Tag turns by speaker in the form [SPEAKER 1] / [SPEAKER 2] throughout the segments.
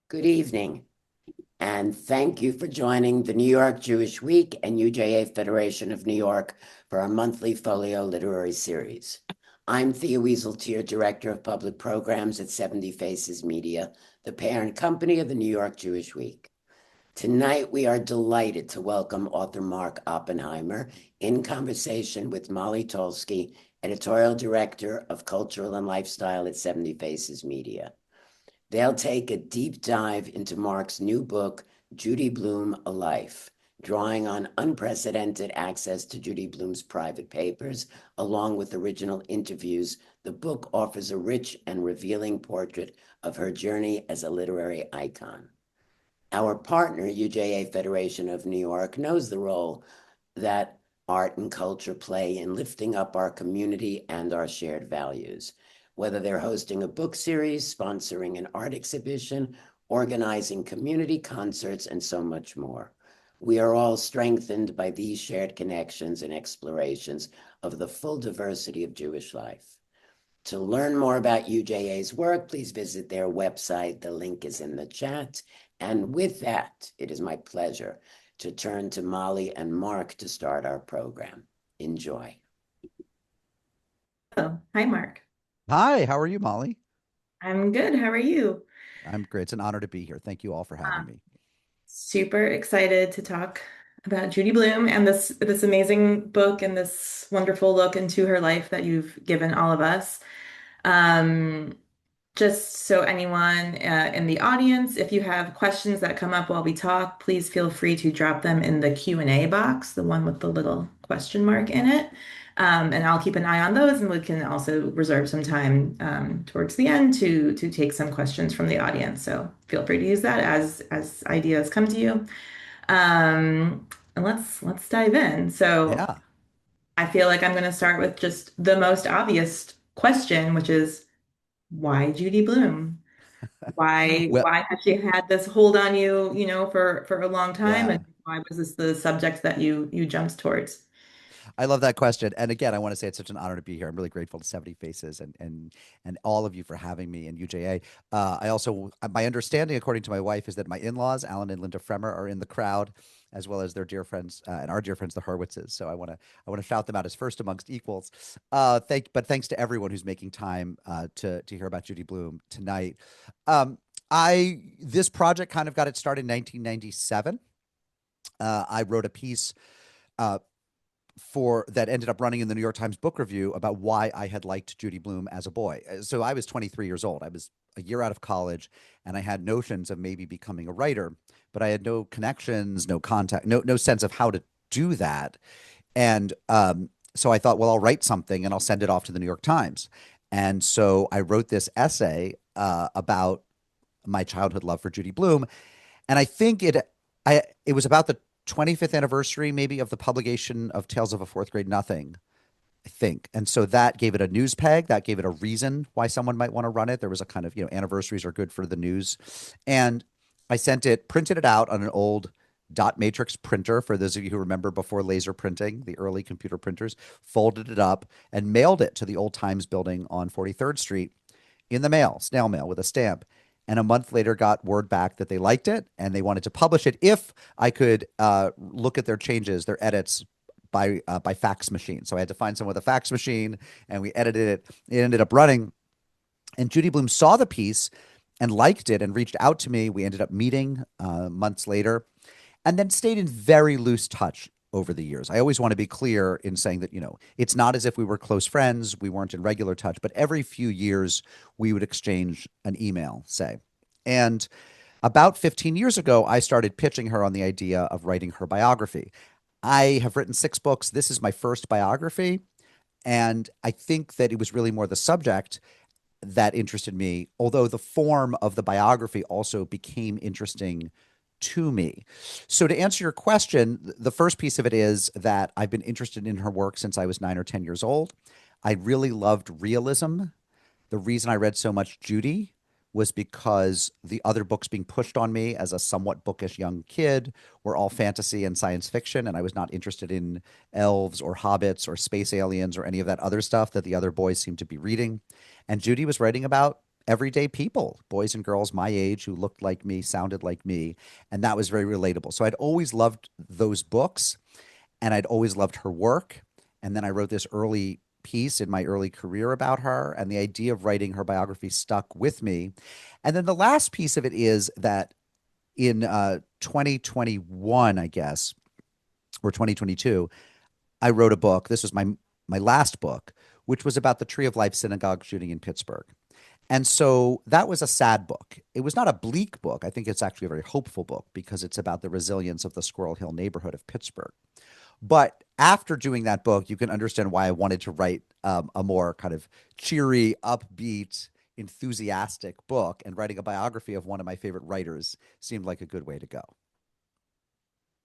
[SPEAKER 1] Good evening, and thank you for joining the New York Jewish Week and UJA Federation of New York for our monthly Folio literary series. I'm Thea Wieseltier, Director of Public Programs at 70 Faces Media, the parent company of the New York Jewish Week. Tonight, we are delighted to welcome author Mark Oppenheimer in conversation with Molly Tolsky, Editorial Director of Cultural and Lifestyle at 70 Faces Media. They'll take a deep dive into Mark's new book, Judy Blume, A Life, drawing on unprecedented access to Judy Blume's private papers, along with original interviews. The book offers a rich and revealing portrait of her journey as a literary icon. Our partner, UJA Federation of New York, knows the role that art and culture play in lifting up our community and our shared values. Whether they're hosting a book series, sponsoring an art exhibition, organizing community concerts, and so much more. We are all strengthened by these shared connections and explorations of the full diversity of Jewish life. To learn more about UJA's work, please visit their website. The link is in the chat. And with that, it is my pleasure to turn to Molly and Mark to start our program. Enjoy.
[SPEAKER 2] Oh, hi, Mark.
[SPEAKER 3] Hi, how are you, Molly?
[SPEAKER 2] I'm good. How are you?
[SPEAKER 3] I'm great. It's an honor to be here. Thank you all for having
[SPEAKER 2] Um,
[SPEAKER 3] me.
[SPEAKER 2] Super excited to talk about Judy Blume and this amazing book and this wonderful look into her life that you've given all of us. Um, just so anyone in the audience, if you have questions that come up while we talk, please feel free to drop them in the Q&A box, the one with the little question mark in it. And I'll keep an eye on those, and we can also reserve some time towards the end to take some questions from the audience. So feel free to use that as ideas come to you. And let's dive in. So
[SPEAKER 3] Yeah.
[SPEAKER 2] I feel like I'm going to start with just the most obvious question, which is why Judy Blume? Why
[SPEAKER 3] Well,
[SPEAKER 2] why has she had this hold on you, for a long time?
[SPEAKER 3] yeah.
[SPEAKER 2] And why was this the subject that you jumped towards?
[SPEAKER 3] I love that question. And again, I want to say it's such an honor to be here. I'm really grateful to 70 Faces and all of you for having me and UJA. I also my understanding, according to my wife, is that my in-laws, Alan and Linda Fremer, are in the crowd, as well as their dear friends and our dear friends, the Hurwitzes. So I want to shout them out as first amongst equals. But thanks to everyone who's making time to hear about Judy Blume tonight. Um, I This project kind of got its start in 1997. I wrote a piece uh, for that ended up running in the New York Times Book Review about why I had liked Judy Blume as a boy. So I was 23 years old. I was a year out of college, and I had notions of maybe becoming a writer, but I had no connections, no contact, no sense of how to do that. And so I thought, well, I'll write something and I'll send it off to the New York Times. And so I wrote this essay about my childhood love for Judy Blume, and I think it was about the 25th anniversary, maybe, of the publication of Tales of a Fourth Grade Nothing, I think. And so that gave it a news peg. That gave it a reason why someone might want to run it. There was a kind of, anniversaries are good for the news. And I printed it out on an old dot matrix printer, for those of you who remember before laser printing, the early computer printers, folded it up and mailed it to the old Times building on 43rd Street in the mail, snail mail with a stamp. And a month later, got word back that they liked it and they wanted to publish it if I could look at their changes, their edits by fax machine. So I had to find someone with a fax machine, and we edited it. It ended up running, and Judy Blume saw the piece and liked it and reached out to me. We ended up meeting months later, and then stayed in very loose touch over the years. I always want to be clear in saying that, it's not as if we were close friends. We weren't in regular touch, but every few years we would exchange an email, say. And about 15 years ago, I started pitching her on the idea of writing her biography. I have written 6 books. This is my first biography. And I think that it was really more the subject that interested me, although the form of the biography also became interesting to me. So, to answer your question, the first piece of it is that I've been interested in her work since I was 9 or 10 years old. I really loved realism. The reason I read so much Judy was because the other books being pushed on me as a somewhat bookish young kid were all fantasy and science fiction, and I was not interested in elves or hobbits or space aliens or any of that other stuff that the other boys seemed to be reading. And Judy was writing about everyday people, boys and girls my age who looked like me, sounded like me, and that was very relatable. So I'd always loved those books, and I'd always loved her work. And then I wrote this early piece in my early career about her, and the idea of writing her biography stuck with me. And then the last piece of it is that in 2021, I guess, or 2022, I wrote a book. This was my last book, which was about the Tree of Life synagogue shooting in Pittsburgh. And so that was a sad book. It was not a bleak book. I think it's actually a very hopeful book because it's about the resilience of the Squirrel Hill neighborhood of Pittsburgh. But after doing that book, you can understand why I wanted to write a more kind of cheery, upbeat, enthusiastic book. And writing a biography of one of my favorite writers seemed like a good way to go.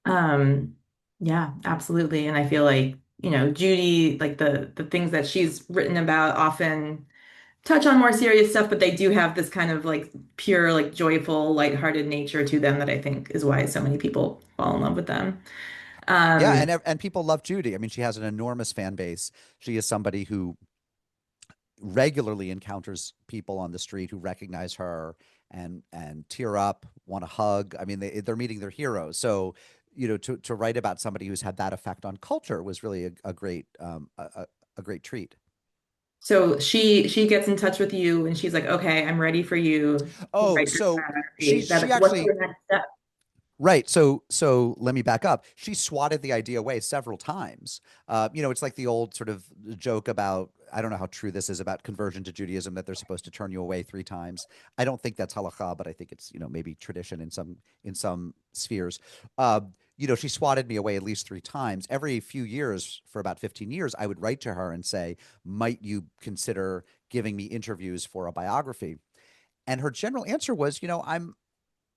[SPEAKER 2] Um, yeah, absolutely. And I feel like, Judy, like the things that she's written about often touch on more serious stuff, but they do have this kind of like pure, like joyful, lighthearted nature to them that I think is why so many people fall in love with them.
[SPEAKER 3] Yeah,
[SPEAKER 2] Um,
[SPEAKER 3] and people love Judy. I mean, she has an enormous fan base. She is somebody who regularly encounters people on the street who recognize her and tear up, want to hug. I mean, they're meeting their heroes. So, to write about somebody who's had that effect on culture was really a great a great treat.
[SPEAKER 2] so she gets in touch with you and she's like, okay, I'm ready for you to
[SPEAKER 3] Oh,
[SPEAKER 2] write your
[SPEAKER 3] so
[SPEAKER 2] biography.
[SPEAKER 3] she
[SPEAKER 2] What's
[SPEAKER 3] actually
[SPEAKER 2] the next step?
[SPEAKER 3] right. So let me back up. She swatted the idea away several times. It's like the old sort of joke about, I don't know how true this is about conversion to Judaism, that they're supposed to turn you away 3 times. I don't think that's halakha, but I think it's, maybe tradition in some spheres. She swatted me away at least 3 times. Every few years, for about 15 years, I would write to her and say, might you consider giving me interviews for a biography? And her general answer was,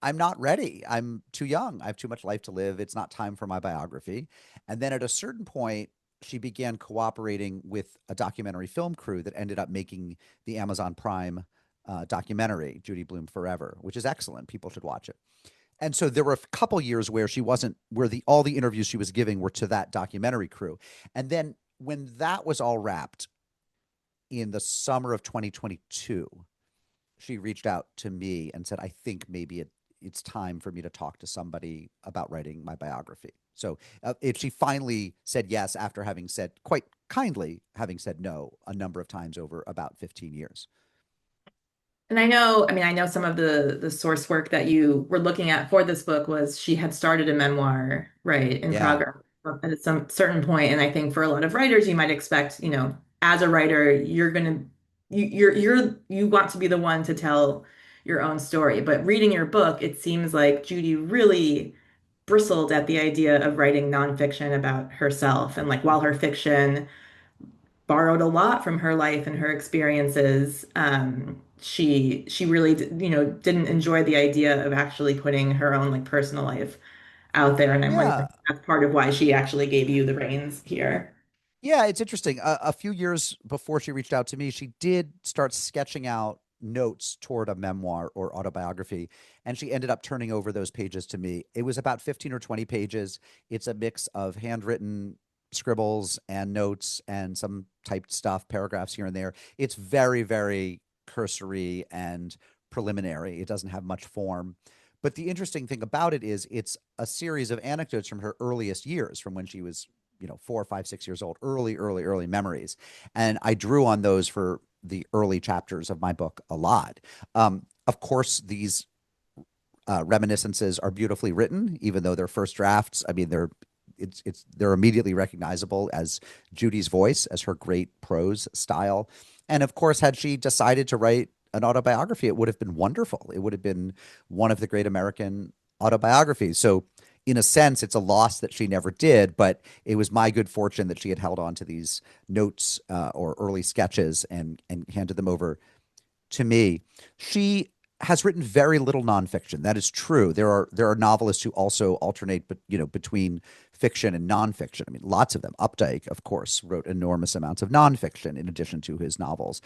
[SPEAKER 3] I'm not ready. I'm too young. I have too much life to live. It's not time for my biography. And then at a certain point, she began cooperating with a documentary film crew that ended up making the Amazon Prime documentary, Judy Blume Forever, which is excellent. People should watch it. And so there were a couple years where she wasn't, where all the interviews she was giving were to that documentary crew. And then when that was all wrapped in the summer of 2022, she reached out to me and said, I think maybe it's time for me to talk to somebody about writing my biography. So she finally said yes after having said, quite kindly, having said no a number of times over about 15 years.
[SPEAKER 2] And I know some of the source work that you were looking at for this book was she had started a memoir, right, in
[SPEAKER 3] Yeah.
[SPEAKER 2] progress at some certain point. And I think for a lot of writers, you might expect, as a writer, you want to be the one to tell your own story. But reading your book, it seems like Judy really bristled at the idea of writing nonfiction about herself. And like while her fiction borrowed a lot from her life and her experiences. She really, didn't enjoy the idea of actually putting her own like personal life out there. And I'm wondering
[SPEAKER 3] Yeah.
[SPEAKER 2] if that's part of why she actually gave you the reins here.
[SPEAKER 3] Yeah, it's interesting. A few years before she reached out to me, she did start sketching out notes toward a memoir or autobiography, and she ended up turning over those pages to me. It was about 15 or 20 pages. It's a mix of handwritten scribbles and notes and some typed stuff, paragraphs here and there. It's very, very cursory and preliminary. It doesn't have much form. But the interesting thing about it is it's a series of anecdotes from her earliest years, from when she was 4, 5, 6 years old, early memories. And I drew on those for the early chapters of my book a lot. Of course, these reminiscences are beautifully written, even though they're first drafts. I mean, they're immediately recognizable as Judy's voice, as her great prose style. And of course, had she decided to write an autobiography, it would have been wonderful. It would have been one of the great American autobiographies. So in a sense, it's a loss that she never did, but it was my good fortune that she had held on to these notes or early sketches and handed them over to me. She has written very little nonfiction. That is true. There are novelists who also alternate, but between fiction and nonfiction. I mean, lots of them. Updike, of course, wrote enormous amounts of nonfiction in addition to his novels.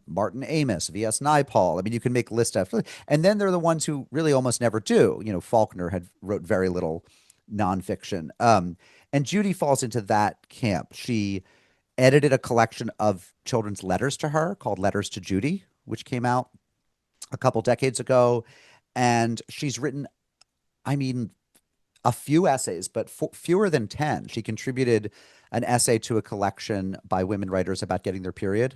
[SPEAKER 3] Martin Amis, V.S. Naipaul. I mean, you can make list after, and then there are the ones who really almost never do. Faulkner wrote very little nonfiction, and Judy falls into that camp. She edited a collection of children's letters to her called Letters to Judy, which came out a couple decades ago. And she's written, I mean, a few essays, but fewer than 10. She contributed an essay to a collection by women writers about getting their period.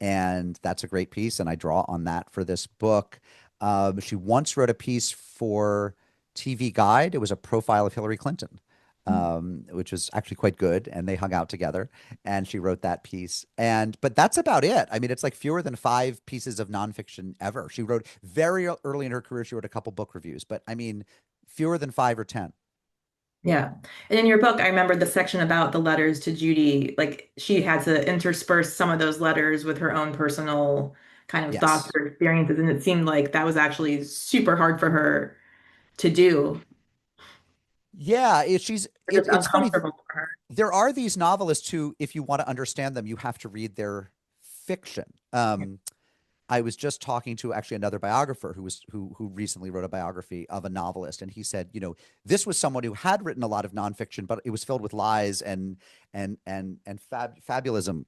[SPEAKER 3] And that's a great piece. And I draw on that for this book. She once wrote a piece for TV Guide. It was a profile of Hillary Clinton, which was actually quite good. And they hung out together, and she wrote that piece. But that's about it. I mean, it's like fewer than 5 pieces of nonfiction ever. She wrote very early in her career. She wrote a couple book reviews, but I mean, fewer than 5 or 10.
[SPEAKER 2] Yeah. And in your book, I remember the section about the letters to Judy, like she had to intersperse some of those letters with her own personal kind of thoughts
[SPEAKER 3] Yes.
[SPEAKER 2] or experiences. And it seemed like that was actually super hard for her to do.
[SPEAKER 3] Yeah,
[SPEAKER 2] Or just
[SPEAKER 3] it's funny.
[SPEAKER 2] uncomfortable for her.
[SPEAKER 3] There are these novelists who, if you want to understand them, you have to read their fiction. I was just talking to actually another biographer who recently wrote a biography of a novelist, and he said, this was someone who had written a lot of nonfiction, but it was filled with lies and fabulism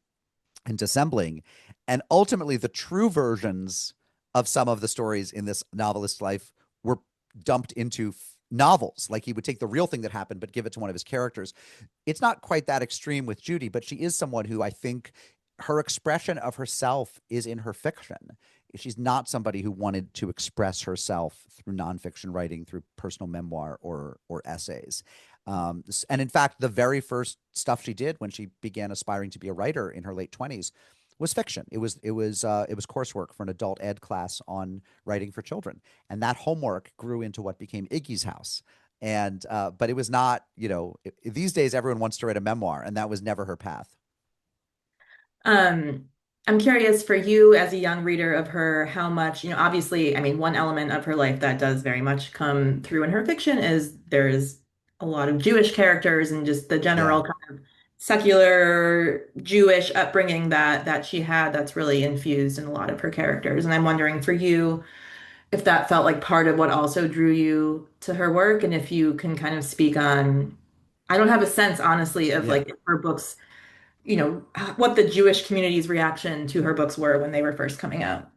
[SPEAKER 3] and dissembling, and ultimately the true versions of some of the stories in this novelist's life were dumped into novels. Like he would take the real thing that happened, but give it to one of his characters. It's not quite that extreme with Judy, but she is someone who I think her expression of herself is in her fiction. She's not somebody who wanted to express herself through nonfiction writing, through personal memoir or essays. And in fact, the very first stuff she did when she began aspiring to be a writer in her late 20s was fiction. It was coursework for an adult ed class on writing for children, and that homework grew into what became Iggy's House. And but it was not, these days everyone wants to write a memoir, and that was never her path.
[SPEAKER 2] Um, I'm curious for you as a young reader of her, how much, obviously, I mean, one element of her life that does very much come through in her fiction is there's a lot of Jewish characters and just the
[SPEAKER 3] Yeah.
[SPEAKER 2] general kind of secular Jewish upbringing that she had that's really infused in a lot of her characters. And I'm wondering for you if that felt like part of what also drew you to her work and if you can kind of speak on, I don't have a sense, honestly, of
[SPEAKER 3] Yeah.
[SPEAKER 2] like her books what the Jewish community's reaction to her books were when they were first coming out.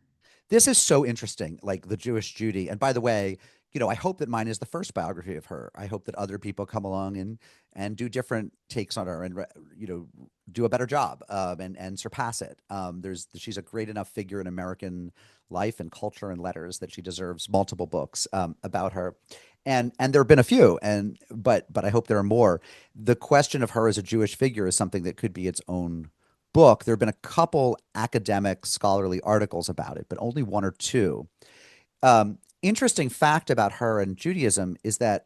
[SPEAKER 3] This is so interesting, like the Jewish Judy. And by the way, I hope that mine is the first biography of her. I hope that other people come along and do different takes on her and do a better job, and surpass it. She's a great enough figure in American life and culture and letters that she deserves multiple books about her. And there have been a few, but I hope there are more. The question of her as a Jewish figure is something that could be its own book. There have been a couple academic scholarly articles about it, but only one or two. Interesting fact about her and Judaism is that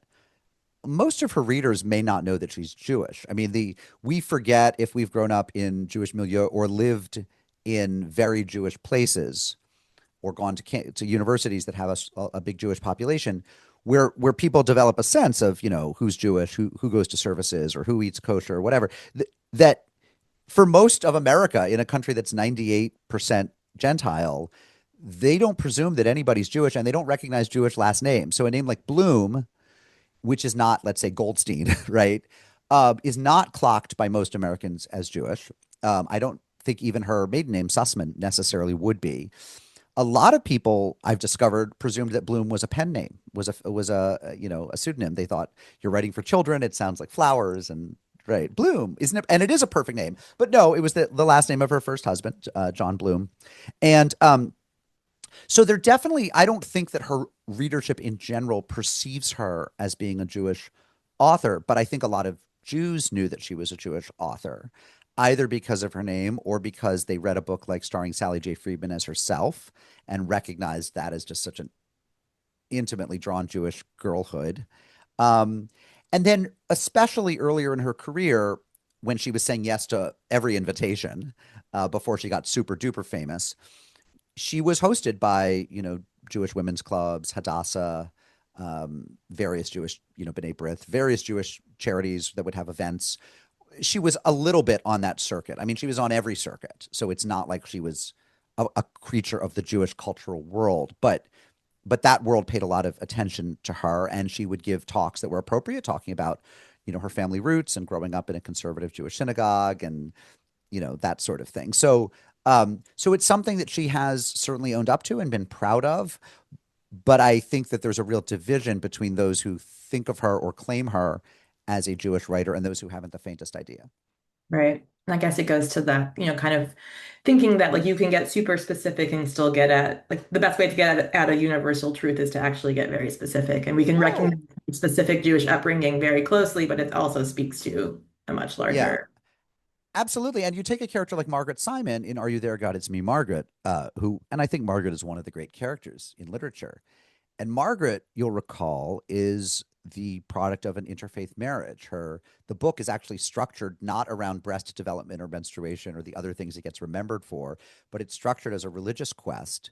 [SPEAKER 3] most of her readers may not know that she's Jewish. I mean, we forget, if we've grown up in Jewish milieu or lived in very Jewish places or gone to universities that have a big Jewish population, where people develop a sense of who's Jewish, who goes to services, or who eats kosher or whatever. That for most of America, in a country that's 98% Gentile, they don't presume that anybody's Jewish, and they don't recognize Jewish last names. So a name like Bloom, which is not, let's say, Goldstein, right, is not clocked by most Americans as Jewish. I don't think even her maiden name, Sussman, necessarily would be. A lot of people, I've discovered, presumed that Bloom was a pen name, was a pseudonym. They thought, you're writing for children, it sounds like flowers, and right, Bloom, isn't it? And it is a perfect name, but no, it was the last name of her first husband, John Bloom. And so there definitely, I don't think that her readership in general perceives her as being a Jewish author, but I think a lot of Jews knew that she was a Jewish author, either because of her name or because they read a book like starring Sally J. Friedman as herself and recognized that as just such an intimately drawn Jewish girlhood. Um, and then, especially earlier in her career, when she was saying yes to every invitation before she got super duper famous, she was hosted by, Jewish women's clubs, Hadassah, various Jewish, B'nai B'rith, various Jewish charities that would have events. She was a little bit on that circuit. I mean, she was on every circuit. So it's not like she was a creature of the Jewish cultural world, but that world paid a lot of attention to her, and she would give talks that were appropriate, talking about, her family roots and growing up in a conservative Jewish synagogue and, that sort of thing. So So it's something that she has certainly owned up to and been proud of. But I think that there's a real division between those who think of her or claim her as a Jewish writer and those who haven't the faintest idea.
[SPEAKER 2] Right. And I guess it goes to that, kind of thinking that like you can get super specific and still get at like the best way to get at a universal truth is to actually get very specific. And we can recognize
[SPEAKER 3] Oh,
[SPEAKER 2] specific Jewish upbringing very closely, but it also speaks to a much
[SPEAKER 3] yeah,
[SPEAKER 2] larger.
[SPEAKER 3] absolutely. And you take a character like Margaret Simon in Are You There, God? It's Me, Margaret, and I think Margaret is one of the great characters in literature. And Margaret, you'll recall, is the product of an interfaith marriage. The book is actually structured not around breast development or menstruation or the other things it gets remembered for, but it's structured as a religious quest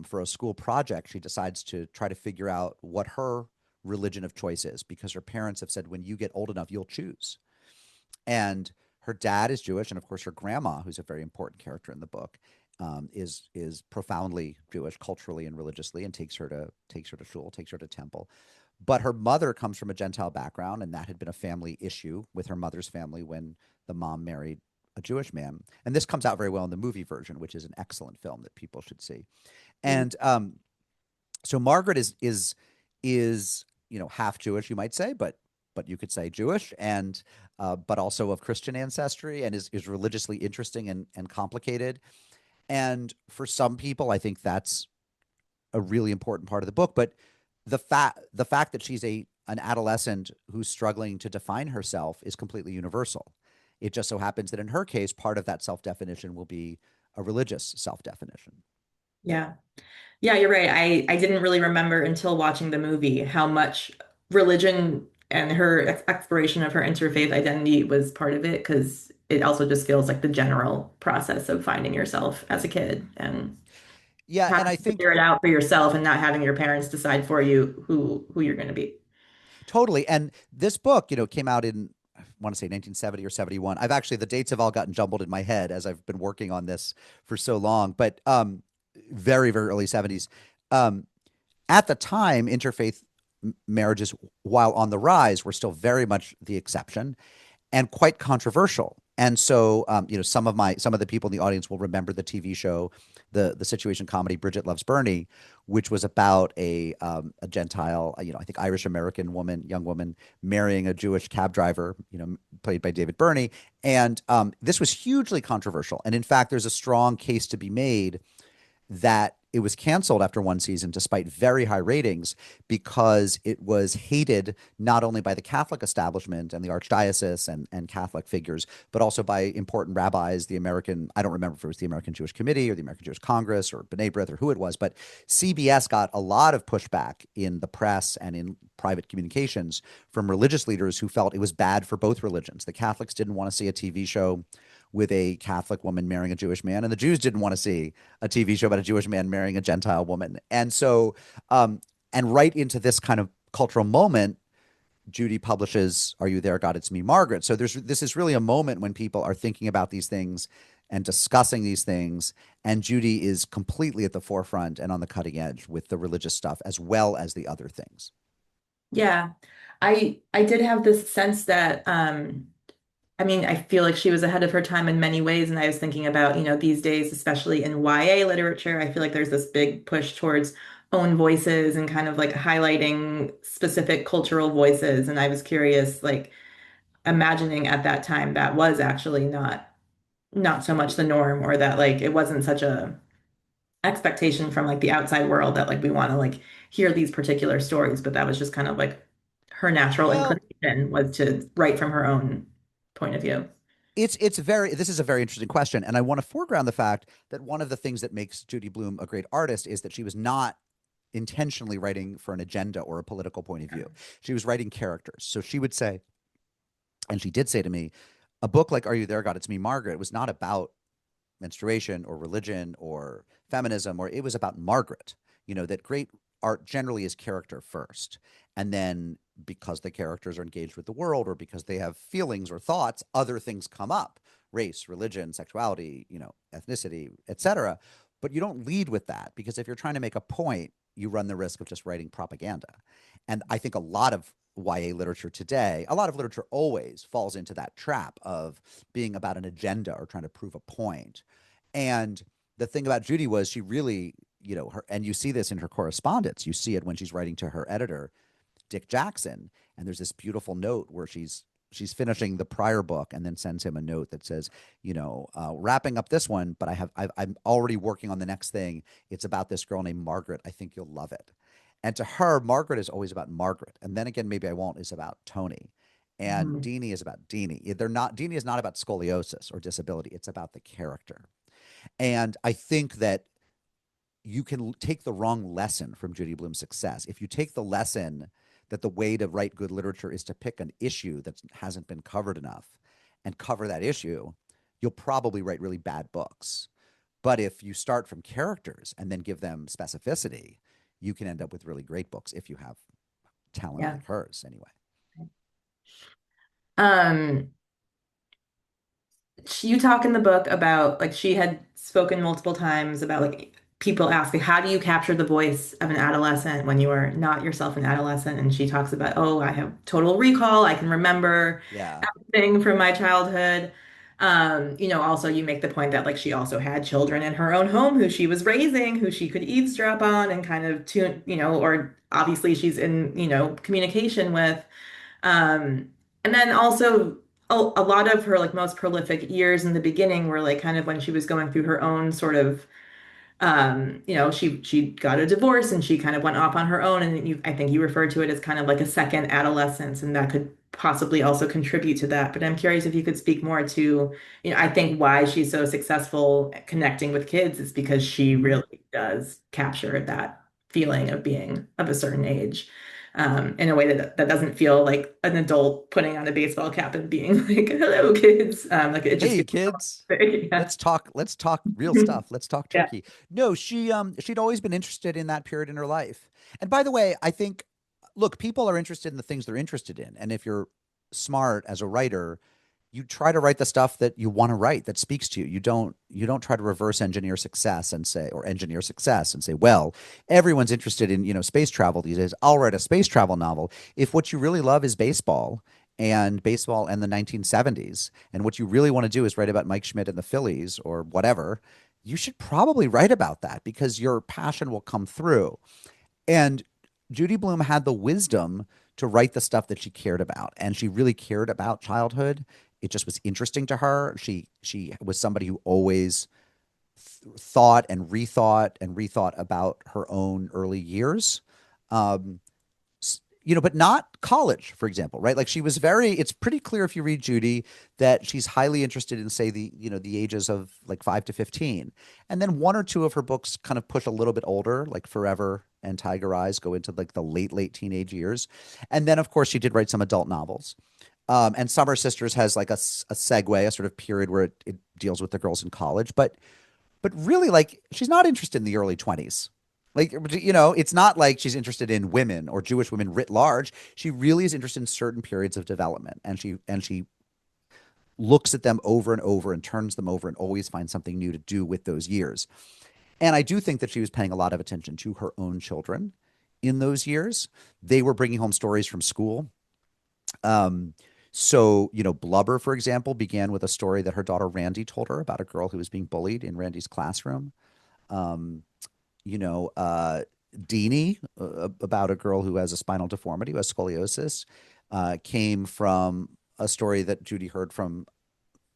[SPEAKER 3] for a school project. She decides to try to figure out what her religion of choice is because her parents have said, when you get old enough, you'll choose. And her dad is Jewish, and of course, her grandma, who's a very important character in the book, is profoundly Jewish culturally and religiously, and takes her to shul, takes her to temple. But her mother comes from a Gentile background, and that had been a family issue with her mother's family when the mom married a Jewish man. And this comes out very well in the movie version, which is an excellent film that people should see. And so Margaret is half Jewish, you might say, but you could say Jewish, and but also of Christian ancestry, and is religiously interesting and complicated. And for some people, I think that's a really important part of the book. But the fact that she's an adolescent who's struggling to define herself is completely universal. It just so happens that in her case, part of that self-definition will be a religious self-definition.
[SPEAKER 2] Yeah. Yeah, you're right. I didn't really remember until watching the movie how much religion and her exploration of her interfaith identity was part of it, because it also just feels like the general process of finding yourself as a kid and
[SPEAKER 3] Yeah, and
[SPEAKER 2] having
[SPEAKER 3] I
[SPEAKER 2] to
[SPEAKER 3] think
[SPEAKER 2] figure it out for yourself and not having your parents decide for you who you're going to be.
[SPEAKER 3] totally. And this book, came out in, I want to say 1970 or 71. I've actually, the dates have all gotten jumbled in my head as I've been working on this for so long, but very, very early 70s. Um, at the time, interfaith marriages, while on the rise, were still very much the exception and quite controversial. And so, some of the people in the audience will remember the TV show, the situation comedy Bridget Loves Bernie, which was about a Gentile, I think Irish American young woman marrying a Jewish cab driver, played by David Burney. And this was hugely controversial. And in fact, there's a strong case to be made that it was canceled after one season despite very high ratings because it was hated not only by the Catholic establishment and the archdiocese and Catholic figures, but also by important rabbis, I don't remember if it was the American Jewish Committee or the American Jewish Congress or B'nai B'rith or who it was, but CBS got a lot of pushback in the press and in private communications from religious leaders who felt it was bad for both religions. The Catholics didn't want to see a TV show with a Catholic woman marrying a Jewish man, and the Jews didn't want to see a TV show about a Jewish man marrying a Gentile woman. And so, and right into this kind of cultural moment, Judy publishes "Are You There, God? It's Me, Margaret." So this is really a moment when people are thinking about these things and discussing these things, and Judy is completely at the forefront and on the cutting edge with the religious stuff as well as the other things.
[SPEAKER 2] Yeah. I did have this sense that I mean, I feel like she was ahead of her time in many ways. And I was thinking about, these days, especially in YA literature, I feel like there's this big push towards own voices and kind of like highlighting specific cultural voices. And I was curious, like imagining at that time that was actually not so much the norm, or that like it wasn't such a expectation from like the outside world that like we want to like hear these particular stories, but that was just kind of like her natural
[SPEAKER 3] Well,
[SPEAKER 2] inclination was to write from her own point of view.
[SPEAKER 3] this is a very interesting question, and I want to foreground the fact that one of the things that makes Judy Blume a great artist is that she was not intentionally writing for an agenda or a political point of view. She was writing characters. So she would say, and she did say to me, a book like Are You There, God? It's Me, Margaret was not about menstruation or religion or feminism, or it was about Margaret. That great art generally is character first. And then because the characters are engaged with the world or because they have feelings or thoughts, other things come up: race, religion, sexuality, ethnicity, etc. But you don't lead with that because if you're trying to make a point, you run the risk of just writing propaganda. And I think a lot of YA literature today, a lot of literature always falls into that trap of being about an agenda or trying to prove a point. And the thing about Judy was she really, her, and you see this in her correspondence. You see it when she's writing to her editor, Dick Jackson, and there's this beautiful note where she's finishing the prior book and then sends him a note that says, wrapping up this one, but I'm already working on the next thing. It's about this girl named Margaret. I think you'll love it. And to her, Margaret is always about Margaret. And then again, maybe I won't is about Tony. And
[SPEAKER 2] Mhm.
[SPEAKER 3] Deanie is about Deanie. Deanie is not about scoliosis or disability. It's about the character. And I think that you can take the wrong lesson from Judy Blume's success. If you take the lesson that the way to write good literature is to pick an issue that hasn't been covered enough and cover that issue, you'll probably write really bad books. But if you start from characters and then give them specificity, you can end up with really great books if you have talent
[SPEAKER 2] Yeah.
[SPEAKER 3] like hers, anyway.
[SPEAKER 2] Um, you talk in the book about like she had spoken multiple times about like people asking, how do you capture the voice of an adolescent when you are not yourself an adolescent? And she talks about, oh, I have total recall. I can remember
[SPEAKER 3] Yeah.
[SPEAKER 2] everything from my childhood. Also you make the point that like she also had children in her own home who she was raising, who she could eavesdrop on and kind of tune, or obviously she's in, communication with. Um, and then also a lot of her like most prolific years in the beginning were like kind of when she was going through her own sort of she got a divorce and she kind of went off on her own and I think you referred to it as kind of like a second adolescence and that could possibly also contribute to that. But I'm curious if you could speak more to, I think why she's so successful at connecting with kids is because she really does capture that feeling of being of a certain age. In a way that doesn't feel like an adult putting on a baseball cap and being like, "Hello, kids." Like it just
[SPEAKER 3] Hey
[SPEAKER 2] feels
[SPEAKER 3] kids,
[SPEAKER 2] yeah.
[SPEAKER 3] let's talk real stuff. Let's talk
[SPEAKER 2] Yeah.
[SPEAKER 3] turkey. No, she'd always been interested in that period in her life. And by the way, I think look, people are interested in the things they're interested in. And if you're smart as a writer, you try to write the stuff that you want to write that speaks to you. You don't try to reverse engineer success and say or engineer success and say, well, everyone's interested in, space travel these days. I'll write a space travel novel. If what you really love is baseball and the 1970s, and what you really want to do is write about Mike Schmidt and the Phillies or whatever, you should probably write about that because your passion will come through. And Judy Blume had the wisdom to write the stuff that she cared about, and she really cared about childhood. It just was interesting to her. She was somebody who always thought and rethought about her own early years. Um, but not college, for example, right? Like she was it's pretty clear if you read Judy that she's highly interested in, say, the ages of like 5 to 15. And then one or two of her books kind of push a little bit older, like Forever and Tiger Eyes go into like the late teenage years. And then, of course, she did write some adult novels. And Summer Sisters has like a segue, a sort of period where it deals with the girls in college. But really, like, she's not interested in the early 20s. Like, it's not like she's interested in women or Jewish women writ large. She really is interested in certain periods of development, and she looks at them over and over and turns them over and always finds something new to do with those years. And I do think that she was paying a lot of attention to her own children in those years. They were bringing home stories from school. Um, so, Blubber, for example, began with a story that her daughter Randy told her about a girl who was being bullied in Randy's classroom. Um, Deanie, about a girl who has a spinal deformity, who has scoliosis, came from a story that Judy heard from,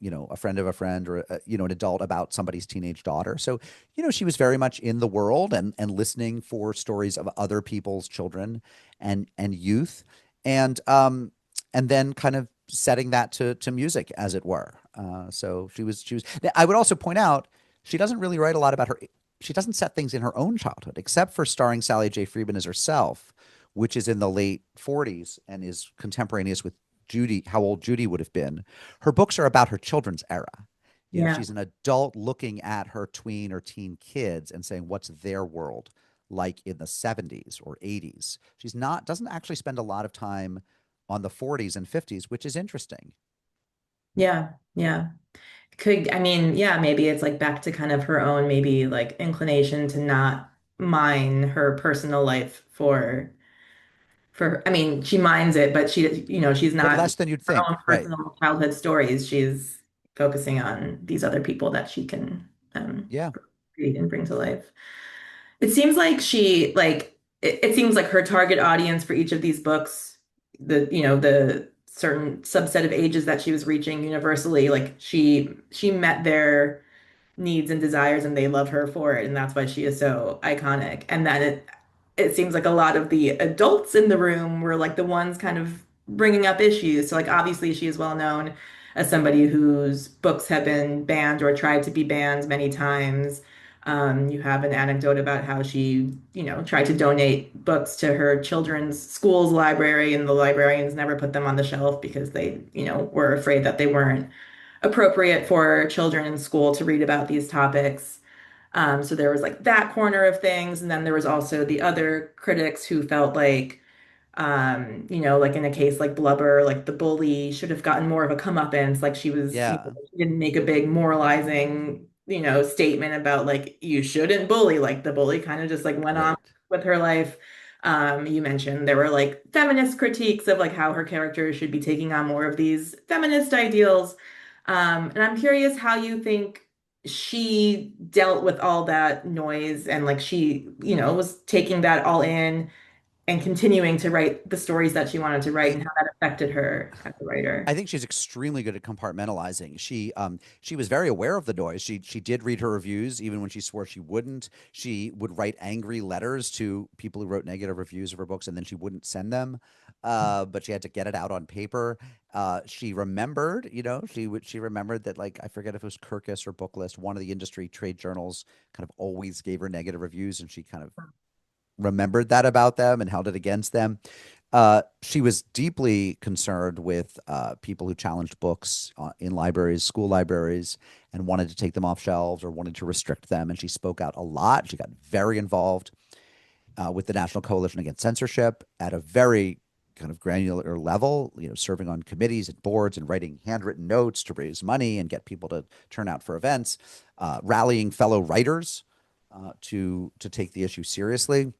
[SPEAKER 3] a friend of a friend or, an adult about somebody's teenage daughter. So, she was very much in the world and listening for stories of other people's children and youth. And then kind of setting that to music, as it were. So she was. I would also point out she doesn't really write a lot about her. She doesn't set things in her own childhood, except for starring Sally J. Friedman as herself, which is in the late 40s and is contemporaneous with Judy, how old Judy would have been. Her books are about her children's era.
[SPEAKER 2] Yeah.
[SPEAKER 3] She's an adult looking at her tween or teen kids and saying, what's their world like in the 70s or 80s? She's not, doesn't actually spend a lot of time on the 40s and 50s, which is interesting.
[SPEAKER 2] Yeah. Yeah. I mean, yeah, maybe it's like back to kind of her own maybe like inclination to not mine her personal life I mean, she minds it, but she's
[SPEAKER 3] But
[SPEAKER 2] not
[SPEAKER 3] less than you'd
[SPEAKER 2] her own
[SPEAKER 3] think, right?
[SPEAKER 2] personal childhood stories. She's focusing on these other people that she can.
[SPEAKER 3] Yeah.
[SPEAKER 2] create and bring to life. It seems like it seems like her target audience for each of these books, the certain subset of ages that she was reaching universally, like she met their needs and desires and they love her for it, and that's why she is so iconic. And then it seems like a lot of the adults in the room were like the ones kind of bringing up issues. So like obviously she is well known as somebody whose books have been banned or tried to be banned many times. You have an anecdote about how she, tried to donate books to her children's school's library, and the librarians never put them on the shelf because they, were afraid that they weren't appropriate for children in school to read about these topics. So there was like that corner of things. And then there was also the other critics who felt like, like in a case like Blubber, like the bully should have gotten more of a comeuppance. Like
[SPEAKER 3] Yeah.
[SPEAKER 2] she didn't make a big moralizing, statement about like, you shouldn't bully. Like the bully kind of just like went on
[SPEAKER 3] Right.
[SPEAKER 2] with her life. You mentioned there were like feminist critiques of like how her character should be taking on more of these feminist ideals. And I'm curious how you think she dealt with all that noise and like she, was taking that all in and continuing to write the stories that she wanted to write
[SPEAKER 3] I
[SPEAKER 2] and how that affected her as a
[SPEAKER 3] I
[SPEAKER 2] writer.
[SPEAKER 3] think she's extremely good at compartmentalizing. She was very aware of the noise. She did read her reviews even when she swore she wouldn't. She would write angry letters to people who wrote negative reviews of her books, and then she wouldn't send them. But she had to get it out on paper. She remembered, she remembered that, like, I forget if it was Kirkus or Booklist, one of the industry trade journals kind of always gave her negative reviews, and she kind of remembered that about them and held it against them. She was deeply concerned with people who challenged books in libraries, school libraries, and wanted to take them off shelves or wanted to restrict them. And she spoke out a lot. She got very involved with the National Coalition Against Censorship at a very kind of granular level, serving on committees and boards and writing handwritten notes to raise money and get people to turn out for events, rallying fellow writers to take the issue seriously.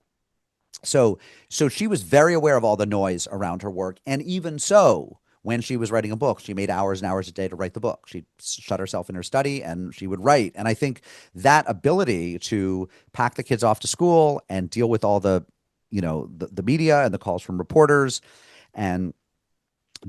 [SPEAKER 3] So she was very aware of all the noise around her work, and even so, when she was writing a book, she made hours and hours a day to write the book. She'd shut herself in her study and she would write. And I think that ability to pack the kids off to school and deal with all the media and the calls from reporters and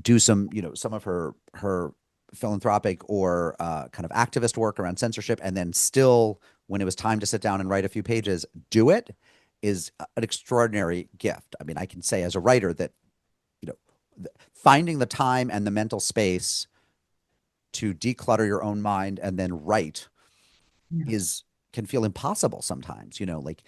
[SPEAKER 3] do some of her philanthropic or kind of activist work around censorship, and then still, when it was time to sit down and write a few pages, do it is an extraordinary gift. I mean, I can say as a writer that you know finding the time and the mental space to declutter your own mind and then write
[SPEAKER 2] Yeah.
[SPEAKER 3] is can feel impossible sometimes. Like,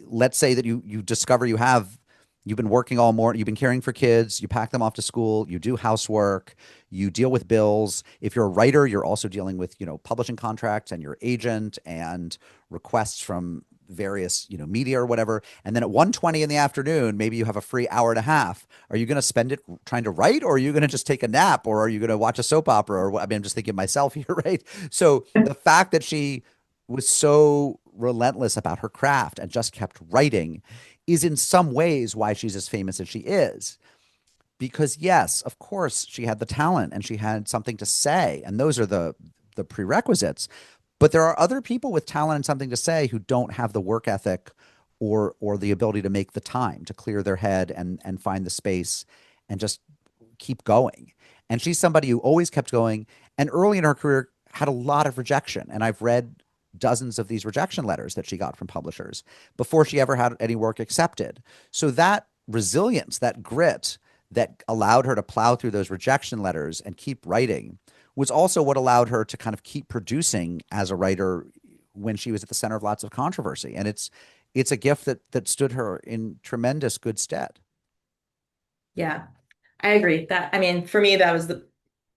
[SPEAKER 3] let's say that you discover you've been working all morning, you've been caring for kids, you pack them off to school, you do housework, you deal with bills. If you're a writer, you're also dealing with, publishing contracts and your agent and requests from various, media or whatever. And then at 1:20 in the afternoon, maybe you have a free hour and a half. Are you going to spend it trying to write, or are you going to just take a nap, or are you going to watch a soap opera? Or I mean, I'm just thinking of myself here, right? So the fact that she was so relentless about her craft and just kept writing is in some ways why she's as famous as she is. Because yes, of course, she had the talent and she had something to say, and those are the prerequisites. But there are other people with talent and something to say who don't have the work ethic or the ability to make the time to clear their head and find the space and just keep going. And she's somebody who always kept going, and early in her career had a lot of rejection. And I've read dozens of these rejection letters that she got from publishers before she ever had any work accepted. So that resilience, that grit that allowed her to plow through those rejection letters and keep writing was also what allowed her to kind of keep producing as a writer when she was at the center of lots of controversy. And it's a gift that stood her in tremendous good stead.
[SPEAKER 2] Yeah, I agree that, I mean, for me, that was the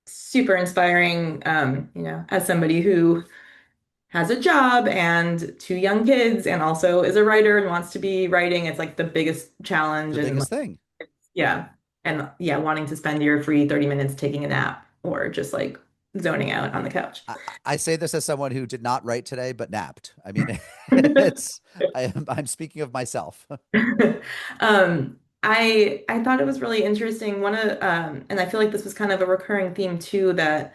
[SPEAKER 2] super inspiring, as somebody who has a job and two young kids and also is a writer and wants to be writing. It's like the biggest challenge
[SPEAKER 3] The
[SPEAKER 2] and like,
[SPEAKER 3] biggest thing.
[SPEAKER 2] yeah. And yeah, wanting to spend your free 30 minutes taking a nap or just like zoning out on the couch.
[SPEAKER 3] I say this as someone who did not write today, but napped. I mean, it's I'm speaking of myself.
[SPEAKER 2] I thought it was really interesting. And I feel like this was kind of a recurring theme too, that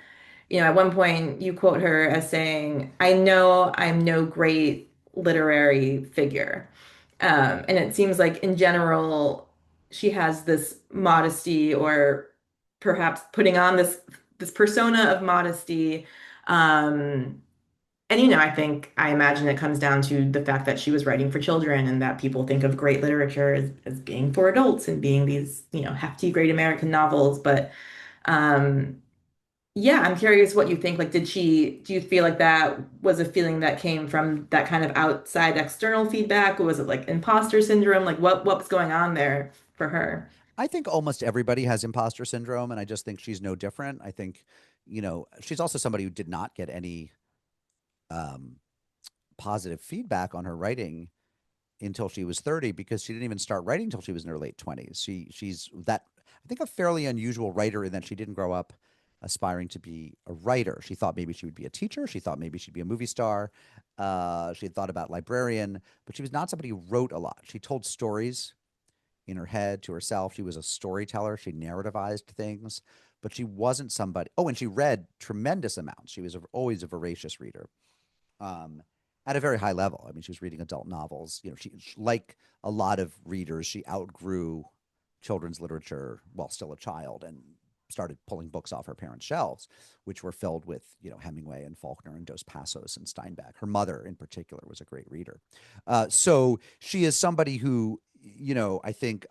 [SPEAKER 2] at one point you quote her as saying, "I know I'm no great literary figure." And it seems like in general, she has this modesty, or perhaps putting on this persona of modesty. Um, and I imagine it comes down to the fact that she was writing for children, and that people think of great literature as being for adults and being these, hefty, great American novels. But um, yeah, I'm curious what you think. Like, do you feel like that was a feeling that came from that kind of outside external feedback? Or was it like imposter syndrome? Like, what was going on there for her?
[SPEAKER 3] I think almost everybody has imposter syndrome, and I just think she's no different. I think, she's also somebody who did not get any um, positive feedback on her writing until she was 30, because she didn't even start writing until she was in her late 20s. She's that, I think, a fairly unusual writer in that she didn't grow up aspiring to be a writer. She thought maybe she would be a teacher. She thought maybe she'd be a movie star. She had thought about librarian, but she was not somebody who wrote a lot. She told stories in her head to herself. She was a storyteller. She narrativized things, but she wasn't somebody. Oh, and she read tremendous amounts. She was always a voracious reader, um, at a very high level. I mean, she was reading adult novels. Like a lot of readers, she outgrew children's literature while still a child, and started pulling books off her parents' shelves, which were filled with, Hemingway and Faulkner and Dos Passos and Steinbeck. Her mother, in particular, was a great reader. So she is somebody who, I think,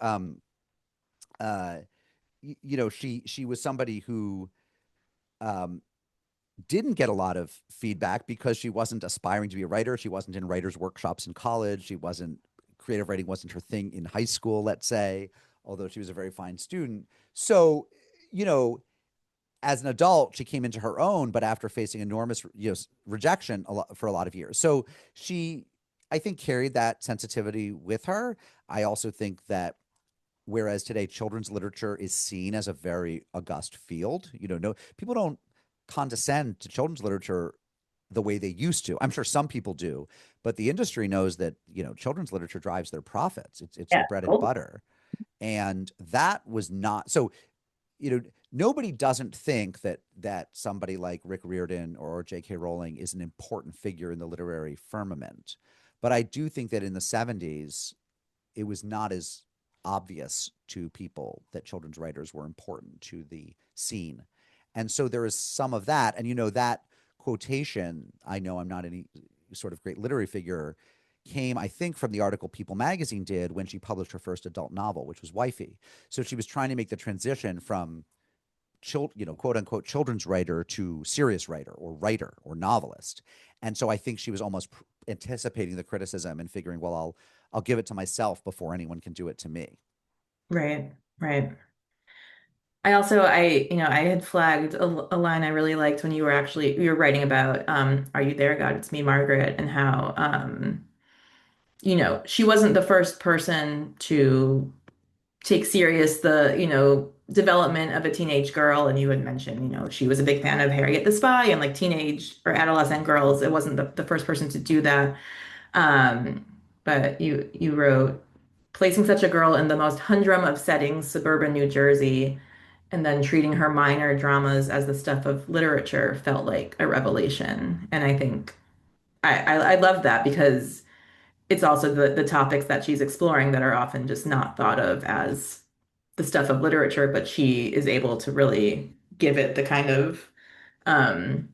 [SPEAKER 3] she was somebody who um, didn't get a lot of feedback because she wasn't aspiring to be a writer. She wasn't in writers' workshops in college. Creative writing wasn't her thing in high school, let's say, although she was a very fine student. So, you know, as an adult, she came into her own, but after facing enormous, rejection for a lot of years. So she, I think, carried that sensitivity with her. I also think that whereas today children's literature is seen as a very august field, no people don't condescend to children's literature the way they used to. I'm sure some people do, but the industry knows that, children's literature drives their profits. It's their
[SPEAKER 2] Yeah.
[SPEAKER 3] bread and
[SPEAKER 2] Oh,
[SPEAKER 3] butter. And that was not so, nobody doesn't think that somebody like Rick Riordan or J.K. Rowling is an important figure in the literary firmament. But I do think that in the 70s, it was not as obvious to people that children's writers were important to the scene. And so there is some of that. And, that quotation, I know I'm not any sort of great literary figure, came, I think, from the article People magazine did when she published her first adult novel, which was Wifey. So she was trying to make the transition from quote unquote children's writer to serious writer or novelist. And so I think she was almost anticipating the criticism and figuring, well, I'll give it to myself before anyone can do it to me.
[SPEAKER 2] right, right. I had flagged a line I really liked when you were writing about "Are You There, God? It's Me, Margaret," and how she wasn't the first person to take serious the, development of a teenage girl. And you had mentioned, she was a big fan of Harriet the Spy and like teenage or adolescent girls. It wasn't the first person to do that. Um, but you wrote, placing such a girl in the most humdrum of settings, suburban New Jersey, and then treating her minor dramas as the stuff of literature felt like a revelation. And I think I love that because it's also the topics that she's exploring that are often just not thought of as the stuff of literature, but she is able to really give it the kind of um,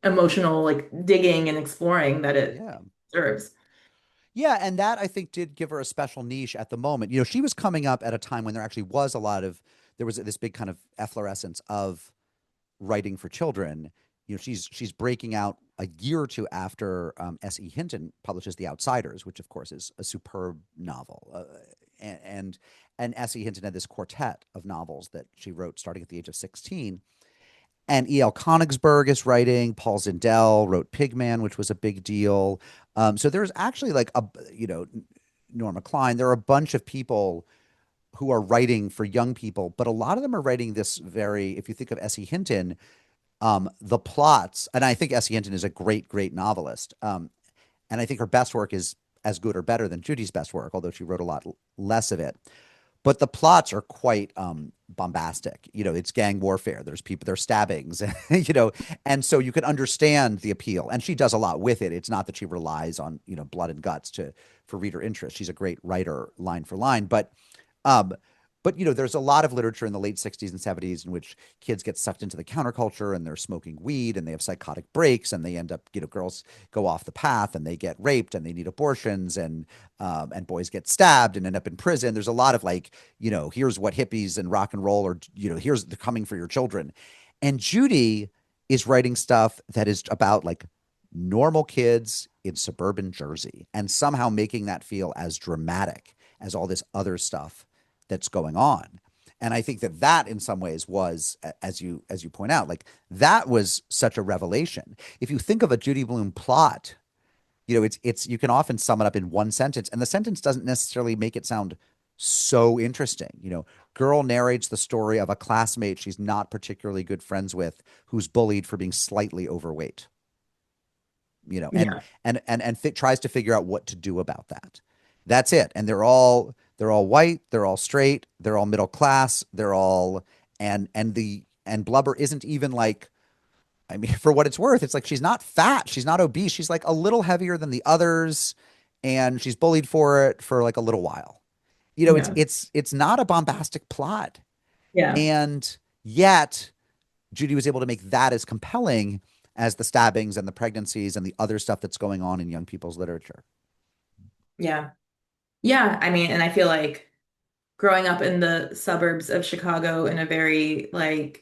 [SPEAKER 2] emotional, like digging and exploring that it
[SPEAKER 3] Yeah.
[SPEAKER 2] deserves.
[SPEAKER 3] Yeah, and that I think did give her a special niche at the moment. She was coming up at a time when there actually was there was this big kind of efflorescence of writing for children. She's breaking out a year or two after S.E. Hinton publishes The Outsiders, which of course is a superb novel. And and S.E. Hinton had this quartet of novels that she wrote starting at the age of 16. And E.L. Konigsberg is writing. Paul Zindel wrote Pigman, which was a big deal. So there's actually like Norma Klein. There are a bunch of people who are writing for young people, but a lot of them are writing this if you think of S.E. Hinton, the plots, and I think S.E. Hinton is a great, great novelist. And I think her best work is as good or better than Judy's best work, although she wrote a lot less of it. but the plots are quite bombastic. It's gang warfare. There's stabbings, and so you can understand the appeal. And she does a lot with it. It's not that she relies on, blood and guts for reader interest. She's a great writer, line for line. Um, but there's a lot of literature in the late 60s and 70s in which kids get sucked into the counterculture and they're smoking weed and they have psychotic breaks and they end up, girls go off the path and they get raped and they need abortions and boys get stabbed and end up in prison. There's a lot of like, here's what hippies and rock and roll are, here's the coming for your children. And Judy is writing stuff that is about like normal kids in suburban Jersey and somehow making that feel as dramatic as all this other stuff that's going on. And I think that in some ways was, as you point out, like that was such a revelation. If you think of a Judy Blume plot, it's you can often sum it up in one sentence, and the sentence doesn't necessarily make it sound so interesting. Girl narrates the story of a classmate she's not particularly good friends with who's bullied for being slightly overweight.
[SPEAKER 2] Yeah.
[SPEAKER 3] And tries to figure out what to do about that. That's it. And they're all white, they're all straight, they're all middle class, they're all and Blubber isn't even like, I mean, for what it's worth, it's like she's not fat, she's not obese, she's like a little heavier than the others, and she's bullied for it for like a little while.
[SPEAKER 2] Yeah.
[SPEAKER 3] It's not a bombastic plot.
[SPEAKER 2] Yeah.
[SPEAKER 3] And yet Judy was able to make that as compelling as the stabbings and the pregnancies and the other stuff that's going on in young people's literature.
[SPEAKER 2] Yeah. Yeah. I mean, and I feel like growing up in the suburbs of Chicago in a very like,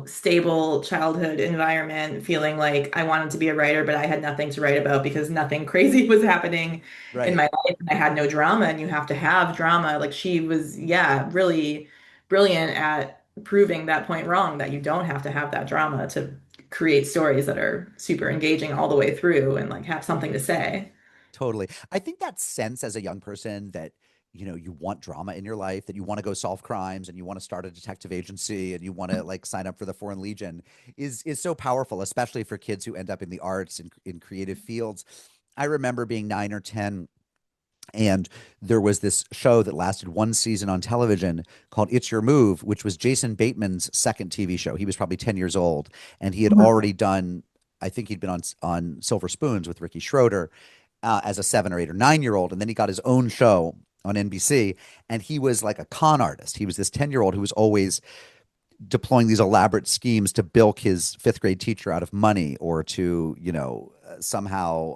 [SPEAKER 2] stable childhood environment, feeling like I wanted to be a writer, but I had nothing to write about because nothing crazy was happening in
[SPEAKER 3] Right.
[SPEAKER 2] my life. And I had no drama, and you have to have drama. Like she was, yeah, really brilliant at proving that point wrong, that you don't have to have that drama to create stories that are super engaging all the way through and like have something to say.
[SPEAKER 3] Totally. I think that sense as a young person that, you want drama in your life, that you want to go solve crimes and you want to start a detective agency and you want to like sign up for the Foreign Legion is so powerful, especially for kids who end up in the arts and in creative fields. I remember being 9 or 10, and there was this show that lasted one season on television called It's Your Move, which was Jason Bateman's second TV show. He was probably 10 years old and he had already done, I think he'd been on Silver Spoons with Ricky Schroeder as a 7 or 8 or 9 year old. And then he got his own show on NBC, and he was like a con artist. He was this 10-year-old who was always deploying these elaborate schemes to bilk his fifth grade teacher out of money or to, somehow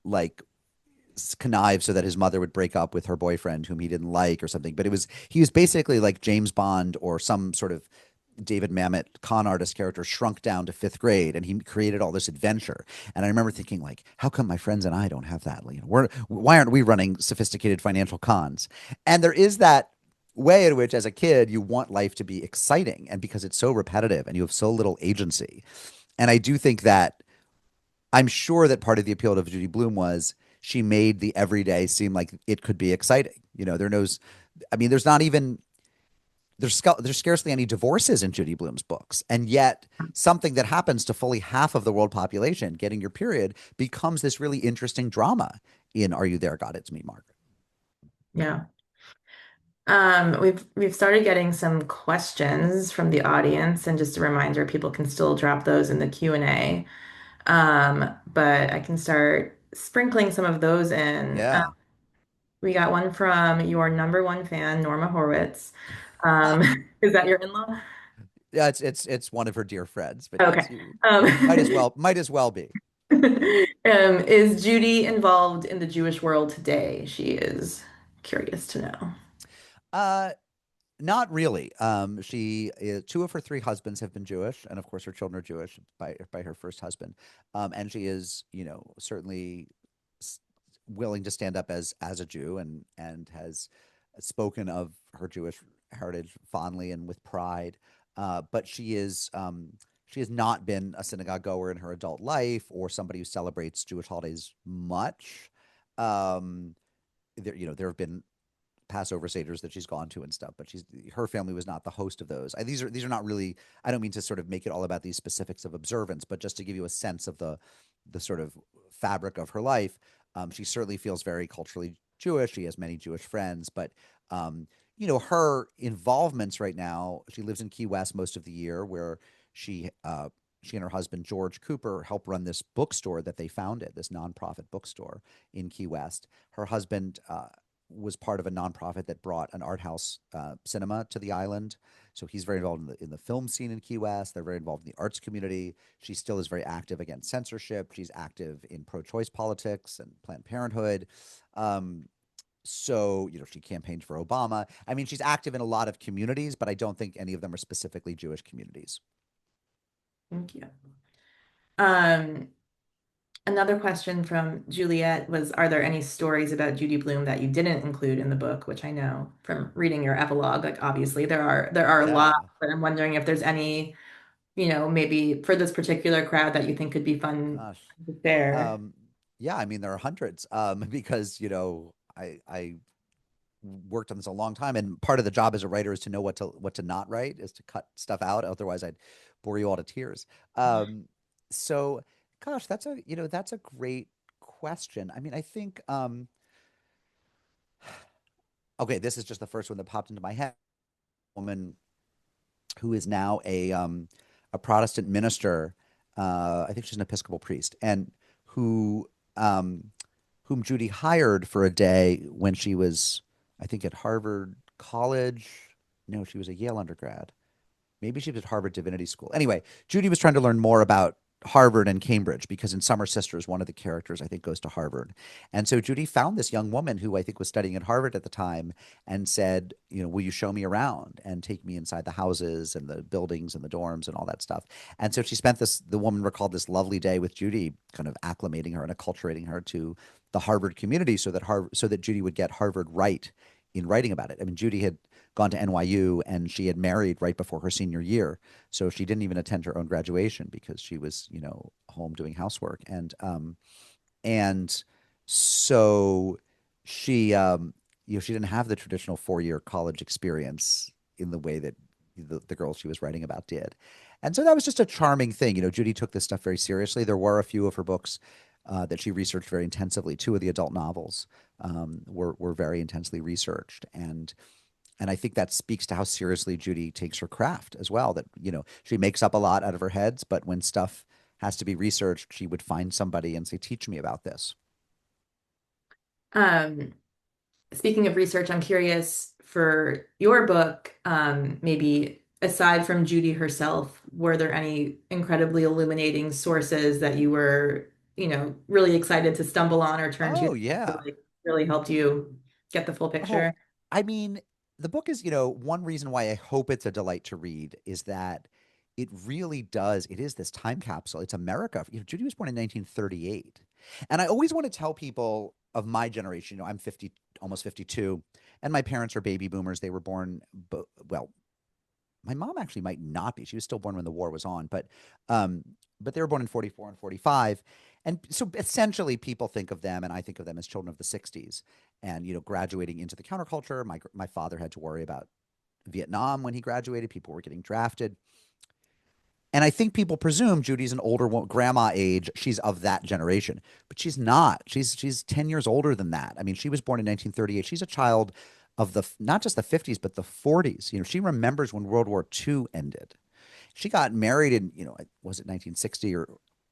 [SPEAKER 3] like connive so that his mother would break up with her boyfriend whom he didn't like or something. But he was basically like James Bond or some sort of David Mamet con artist character shrunk down to fifth grade, and he created all this adventure. And I remember thinking, like, how come my friends and I don't have that? Why aren't we running sophisticated financial cons? And there is that way in which, as a kid, you want life to be exciting, and because it's so repetitive and you have so little agency. And I do think that I'm sure that part of the appeal of Judy Blume was she made the everyday seem like it could be exciting. There's not even there's scarcely any divorces in Judy Blume's books, and yet something that happens to fully half of the world population, getting your period, becomes this really interesting drama in Are You There, God? It's Me, Margaret.
[SPEAKER 2] Yeah. We've started getting some questions from the audience, and just a reminder, people can still drop those in the Q&A. But I can start sprinkling some of those in.
[SPEAKER 3] Yeah.
[SPEAKER 2] We got one from your number one fan, Norma Horwitz.
[SPEAKER 3] Ah,
[SPEAKER 2] Is that your in-law?
[SPEAKER 3] yeah, it's one of her dear friends, but
[SPEAKER 2] Okay.
[SPEAKER 3] yes, you
[SPEAKER 2] Um,
[SPEAKER 3] might as well be.
[SPEAKER 2] is Judy involved in the Jewish world today? She is curious to know.
[SPEAKER 3] Uh, Not really. Two of her three husbands have been Jewish, and of course her children are Jewish by her first husband. And she is, certainly willing to stand up as a Jew, and has spoken of her Jewish heritage fondly and with pride. But she has not been a synagogue goer in her adult life or somebody who celebrates Jewish holidays much. Um, there have been Passover seders that she's gone to and stuff, but her family was not the host of those. These are not really. I don't mean to sort of make it all about these specifics of observance, but just to give you a sense of the sort of fabric of her life. She certainly feels very culturally Jewish. She has many Jewish friends, but her involvements right now, she lives in Key West most of the year, where she she and her husband George Cooper help run this bookstore that they founded, this nonprofit bookstore in Key West. Her husband was part of a nonprofit that brought an art house cinema to the island. So he's very involved in the film scene in Key West. They're very involved in the arts community. She still is very active against censorship. She's active in pro-choice politics and Planned Parenthood. So, she campaigned for Obama. I mean, she's active in a lot of communities, but I don't think any of them are specifically Jewish communities.
[SPEAKER 2] Thank you. Um, Another question from Juliet was, are there any stories about Judy Blume that you didn't include in the book? Which I know from reading your epilogue, like obviously there are a lot,
[SPEAKER 3] Yeah.
[SPEAKER 2] but I'm wondering if there's any, maybe for this particular crowd that you think could be fun
[SPEAKER 3] Gosh.
[SPEAKER 2] to share.
[SPEAKER 3] Yeah, I mean, there are hundreds, because, I worked on this a long time, and part of the job as a writer is to know what to not write, is to cut stuff out. Otherwise, I'd bore you all to tears. So, gosh, that's a great question. I mean, I think, okay, this is just the first one that popped into my head. Woman who is now a Protestant minister. I think she's an Episcopal priest, and who whom Judy hired for a day when she was, I think, at Harvard College. No, she was a Yale undergrad. Maybe she was at Harvard Divinity School. Anyway, Judy was trying to learn more about Harvard and Cambridge, because in Summer Sisters, one of the characters, I think, goes to Harvard. And so Judy found this young woman who I think was studying at Harvard at the time and said, will you show me around and take me inside the houses and the buildings and the dorms and all that stuff? And so she spent the woman recalled this lovely day with Judy, kind of acclimating her and acculturating her to the Harvard community, so that Judy would get Harvard right in writing about it. I mean, Judy had gone to NYU, and she had married right before her senior year. So she didn't even attend her own graduation because she was, home doing housework. And so she didn't have the traditional 4-year college experience in the way that the girls she was writing about did. And so that was just a charming thing. Judy took this stuff very seriously. There were a few of her books that she researched very intensively. 2 of the adult novels were very intensely researched, and I think that speaks to how seriously Judy takes her craft as well. That she makes up a lot out of her heads, but when stuff has to be researched, she would find somebody and say, "Teach me about this."
[SPEAKER 2] Um, Speaking of research, I'm curious for your book, maybe aside from Judy herself, were there any incredibly illuminating sources that you were, really excited to stumble on or turn to
[SPEAKER 3] Oh
[SPEAKER 2] that
[SPEAKER 3] yeah.
[SPEAKER 2] like really helped you get the full
[SPEAKER 3] Oh,
[SPEAKER 2] picture?
[SPEAKER 3] I mean, the book is, one reason why I hope it's a delight to read is that it really does. It is this time capsule. It's America. Judy was born in 1938. And I always want to tell people of my generation, I'm 50, almost 52, and my parents are baby boomers. They were born, well, my mom actually might not be. She was still born when the war was on, but they were born in 44 and 45. And so essentially people think of them, and I think of them as children of the 60s, and graduating into the counterculture. My father had to worry about Vietnam when he graduated. People were getting drafted. And I think people presume Judy's an older grandma age. She's of that generation, but she's not. She's 10 years older than that. I mean, she was born in 1938. She's a child of not just the 50s, but the 40s. She remembers when World War II ended. She got married in, was it 1960 or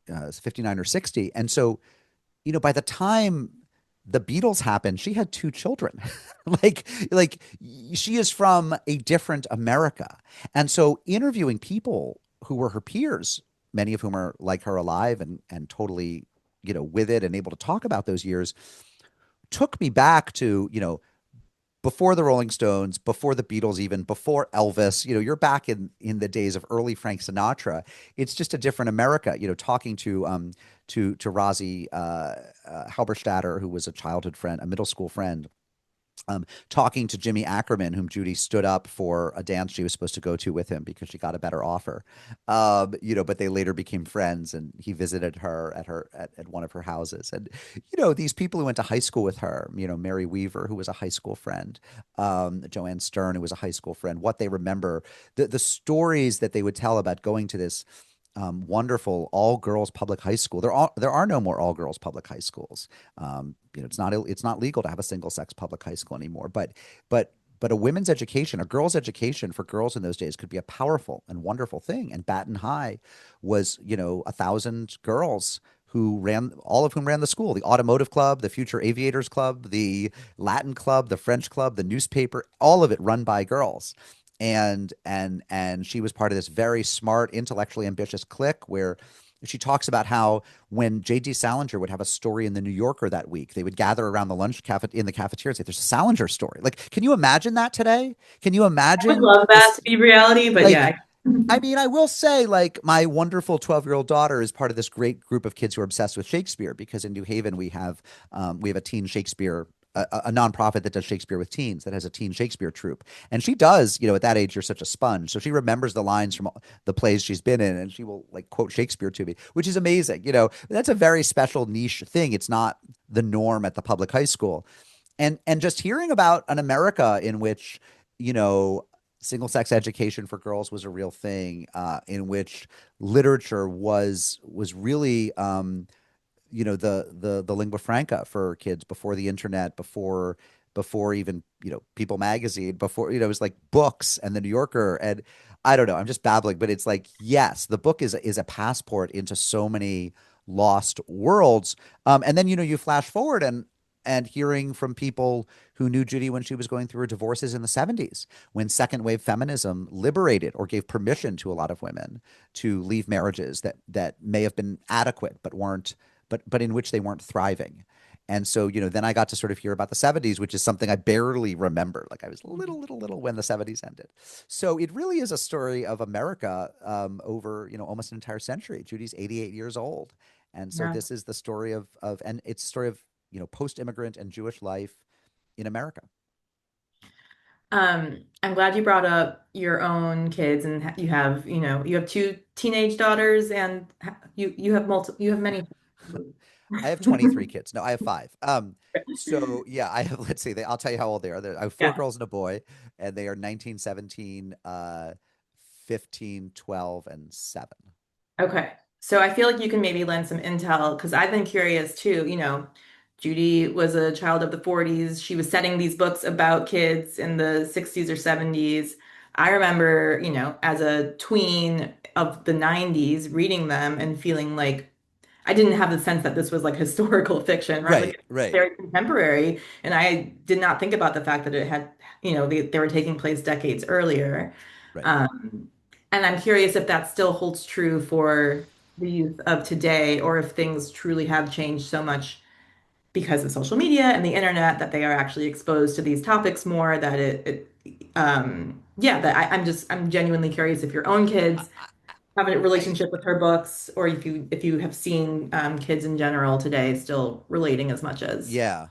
[SPEAKER 3] 59 or 60? And so, by the time the Beatles happened, she had 2 children. like she is from a different America. And so interviewing people who were her peers, many of whom are like her alive and totally, with it and able to talk about those years, took me back to, before the Rolling Stones, before the Beatles, even before Elvis. You're back in the days of early Frank Sinatra. It's just a different America. Talking to Rosie Halberstadter, who was a childhood friend, a middle school friend. Talking to Jimmy Ackerman, whom Judy stood up for a dance she was supposed to go to with him because she got a better offer. But they later became friends, and he visited her at one of her houses. And these people who went to high school with her, Mary Weaver, who was a high school friend, Joanne Stern, who was a high school friend, what they remember, the stories that they would tell about going to this wonderful all girls public high school. There are no more all girls public high schools. it's not legal to have a single sex public high school anymore. But a women's education, a girl's education for girls in those days could be a powerful and wonderful thing. And Baton High was, 1,000 girls who ran, all of whom ran the school, the automotive club, the future aviators club, the Latin club, the French club, the newspaper, all of it run by girls. And she was part of this very smart, intellectually ambitious clique where she talks about how when J.D. Salinger would have a story in the New Yorker that week, they would gather around the in the cafeteria and say, "There's a Salinger story." Like, can you imagine that today? Can you
[SPEAKER 2] I would
[SPEAKER 3] imagine
[SPEAKER 2] love that
[SPEAKER 3] this?
[SPEAKER 2] to be reality, but
[SPEAKER 3] Like,
[SPEAKER 2] yeah.
[SPEAKER 3] I mean, I will say, like, my wonderful 12-year-old daughter is part of this great group of kids who are obsessed with Shakespeare because in New Haven we have a teen Shakespeare. A nonprofit that does Shakespeare with teens that has a teen Shakespeare troupe. And she does, at that age, you're such a sponge. So she remembers the lines from the plays she's been in and she will like quote Shakespeare to me, which is amazing. That's a very special niche thing. It's not the norm at the public high school. And just hearing about an America in which, you know, single sex education for girls was a real thing, in which literature was really the lingua franca for kids before the internet, before even People magazine, before it was like books and the New Yorker. And I don't know, I'm just babbling, but it's like, yes, the book is a passport into so many lost worlds. And then you flash forward and hearing from people who knew Judy when she was going through her divorces in the 70s, when second wave feminism liberated or gave permission to a lot of women to leave marriages that may have been adequate but weren't, but in which they weren't thriving. And so, then I got to sort of hear about the 70s, which is something I barely remember. Like I was little when the 70s ended. So it really is a story of America, over, almost an entire century. Judy's 88 years old. And so
[SPEAKER 2] Yeah.
[SPEAKER 3] this is the story and it's a story of, post-immigrant and Jewish life in America.
[SPEAKER 2] I'm glad you brought up your own kids and you have two teenage daughters and you have many.
[SPEAKER 3] I have 23 kids. No, I have five. So yeah, I have, let's see, I'll tell you how old they are. I have four
[SPEAKER 2] Yeah.
[SPEAKER 3] girls and a boy, and they are 19, 17, 15, 12, and 7.
[SPEAKER 2] Okay. So I feel like you can maybe lend some intel because I've been curious too. Judy was a child of the 40s. She was setting these books about kids in the 60s or 70s. I remember, as a tween of the 90s, reading them and feeling like I didn't have the sense that this was like historical fiction, right? Like
[SPEAKER 3] Right,
[SPEAKER 2] it's
[SPEAKER 3] right,
[SPEAKER 2] very contemporary. And I did not think about the fact that it had, they were taking place decades earlier.
[SPEAKER 3] right.
[SPEAKER 2] Um, and I'm curious if that still holds true for the youth of today, or if things truly have changed so much because of social media and the internet that they are actually exposed to these topics more, that that I'm genuinely curious if your own kids have a
[SPEAKER 3] I,
[SPEAKER 2] relationship with her books, or if you have seen kids in general today still relating as much as.
[SPEAKER 3] yeah.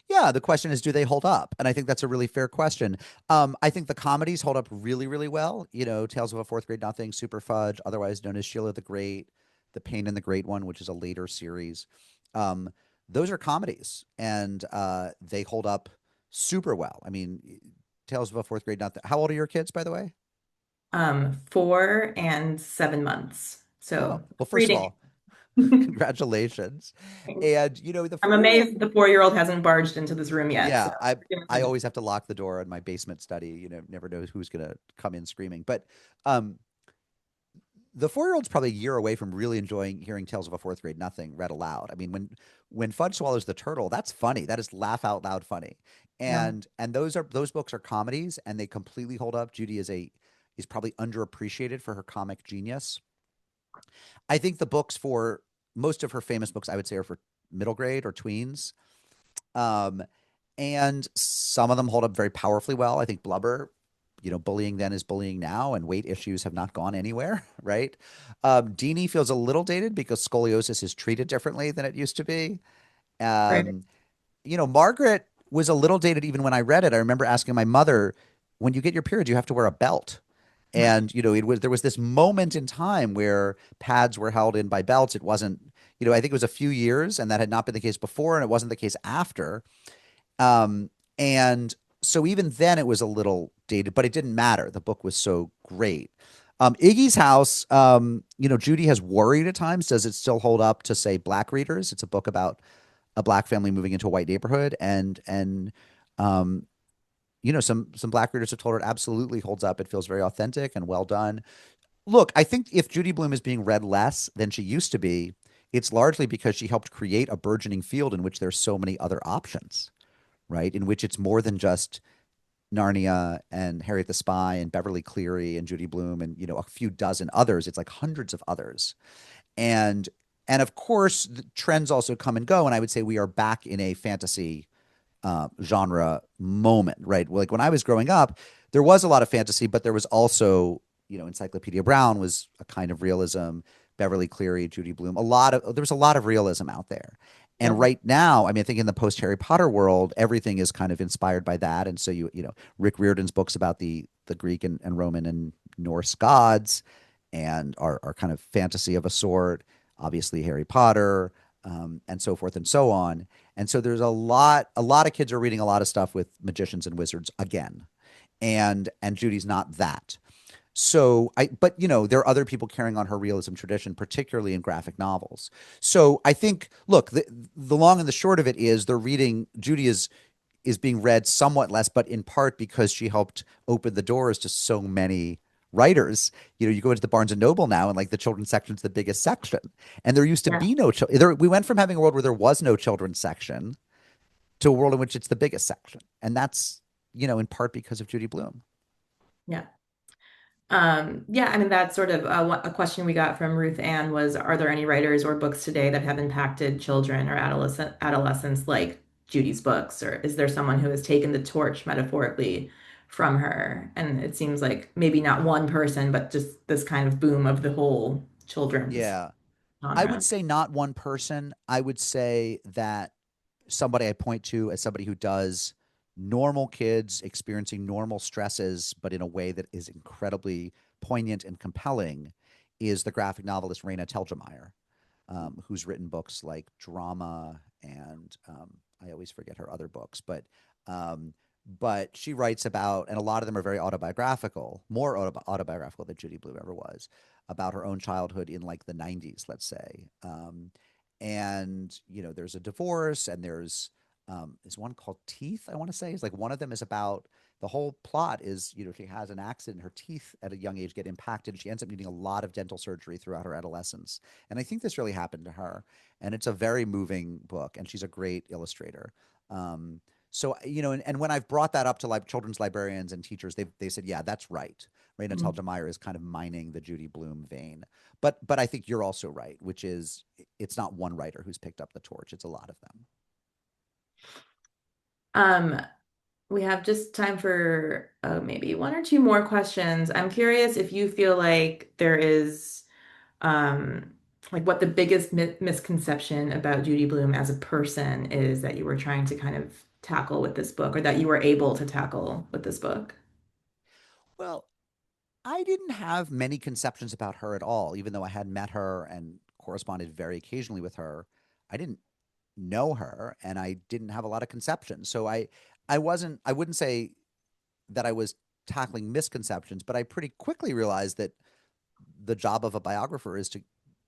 [SPEAKER 3] Yeah, the question is, do they hold up? And I think that's a really fair question. I think the comedies hold up really, really well. Tales of a Fourth Grade Nothing, Super Fudge, otherwise known as Sheila the Great, The Pain and the Great One, which is a later series. Um, those are comedies, and they hold up super well. I mean, Tales of a Fourth Grade Nothing. How old are your kids, by the way?
[SPEAKER 2] 4 and 7 months.
[SPEAKER 3] Oh,
[SPEAKER 2] So
[SPEAKER 3] well, first of
[SPEAKER 2] reading.
[SPEAKER 3] all, congratulations. And the
[SPEAKER 2] I'm
[SPEAKER 3] 4-year-old.
[SPEAKER 2] amazed the 4-year-old hasn't barged into this room yet. So
[SPEAKER 3] Yeah, I
[SPEAKER 2] give it
[SPEAKER 3] I
[SPEAKER 2] to
[SPEAKER 3] always have to lock the door in my basement study. Never know who's gonna come in screaming. But um, the 4-year-old's probably a year away from really enjoying hearing Tales of a Fourth Grade Nothing read aloud. I mean, when Fudge swallows the turtle, that's funny. That is laugh out loud funny.
[SPEAKER 2] yeah.
[SPEAKER 3] And those books are comedies, and they completely hold up. Judy is probably underappreciated for her comic genius. I think the books for most of her famous books, I would say, are for middle grade or tweens. Um, and some of them hold up very powerfully well. I think Blubber, bullying then is bullying now, and weight issues have not gone anywhere, right? Deanie feels a little dated because scoliosis is treated differently than it used to be.
[SPEAKER 2] Right.
[SPEAKER 3] Um, Margaret was a little dated even when I read it. I remember asking my mother, when you get your period, you have to wear a belt. And there was this moment in time where pads were held in by belts. It wasn't, I think it was a few years, and that had not been the case before, and it wasn't the case after. And so even then it was a little dated, but it didn't matter. The book was so great. Iggy's House, Judy has worried at times. Does it still hold up to, say, Black readers? It's a book about a black family moving into a white neighborhood, and um, some black readers have told her it absolutely holds up. It feels very authentic and well done. Look, I think if Judy Blume is being read less than she used to be, it's largely because she helped create a burgeoning field in which there's so many other options, right? In which it's more than just Narnia and Harriet the Spy and Beverly Cleary and Judy Blume and a few dozen others. It's like hundreds of others. And and of course, the trends also come and go. And I would say we are back in a fantasy genre moment, right? Like when I was growing up, there was a lot of fantasy, but there was also, Encyclopedia Brown was a kind of realism. Beverly Cleary, Judy Blume, there was a lot of realism out there. And
[SPEAKER 2] Yep.
[SPEAKER 3] right now, I mean, I think in the post Harry Potter world, everything is kind of inspired by that. And so Rick Riordan's books about the Greek and Roman and Norse gods and are kind of fantasy of a sort. Obviously, Harry Potter, and so forth and so on. And so there's a lot of kids are reading a lot of stuff with magicians and wizards again. And Judy's not that. But there are other people carrying on her realism tradition, particularly in graphic novels. So I think, look, the long and the short of it is Judy is being read somewhat less, but in part because she helped open the doors to so many writers. You go into the Barnes and Noble now, and like the children's section is the biggest section, and there used to
[SPEAKER 2] Yeah.
[SPEAKER 3] be no children. We went from having a world where there was no children's section to a world in which it's the biggest section, and that's in part because of Judy Blume.
[SPEAKER 2] Yeah. Yeah, I mean, that's sort of a question we got from Ruth Ann was, are there any writers or books today that have impacted children or adolescents like Judy's books? Or is there someone who has taken the torch metaphorically from her? And it seems like maybe not one person, but just this kind of boom of the whole children's
[SPEAKER 3] Yeah, I would
[SPEAKER 2] genre.
[SPEAKER 3] say not one person. I would say that somebody I point to as somebody who does normal kids experiencing normal stresses, but in a way that is incredibly poignant and compelling, is the graphic novelist Raina Telgemeier, who's written books like Drama and I always forget her other books, um, but she writes about, and a lot of them are very autobiographical, more autobiographical than Judy Blume ever was, about her own childhood in like the 90s, let's say. And there's a divorce, and there's one called Teeth, I want to say. Is like one of them is about the whole plot is, she has an accident, her teeth at a young age get impacted. She ends up needing a lot of dental surgery throughout her adolescence. And I think this really happened to her. And it's a very moving book, and she's a great illustrator. And when I've brought that up to like children's librarians and teachers, they said, yeah, that's right. Raina
[SPEAKER 2] Mm.
[SPEAKER 3] Telgemeier is kind of mining the Judy Blume vein. But I think you're also right, which is it's not one writer who's picked up the torch. It's a lot of them.
[SPEAKER 2] Um, we have just time for maybe one or two more questions. I'm curious if you feel like there is um, like what the biggest misconception about Judy Blume as a person is that you were trying to kind of tackle with this book or that you were able to tackle with this book.
[SPEAKER 3] Well, I didn't have many conceptions about her at all, even though I had met her and corresponded very occasionally with her. I didn't know her, and I didn't have a lot of conceptions. So I wouldn't say that I was tackling misconceptions, but I pretty quickly realized that the job of a biographer is to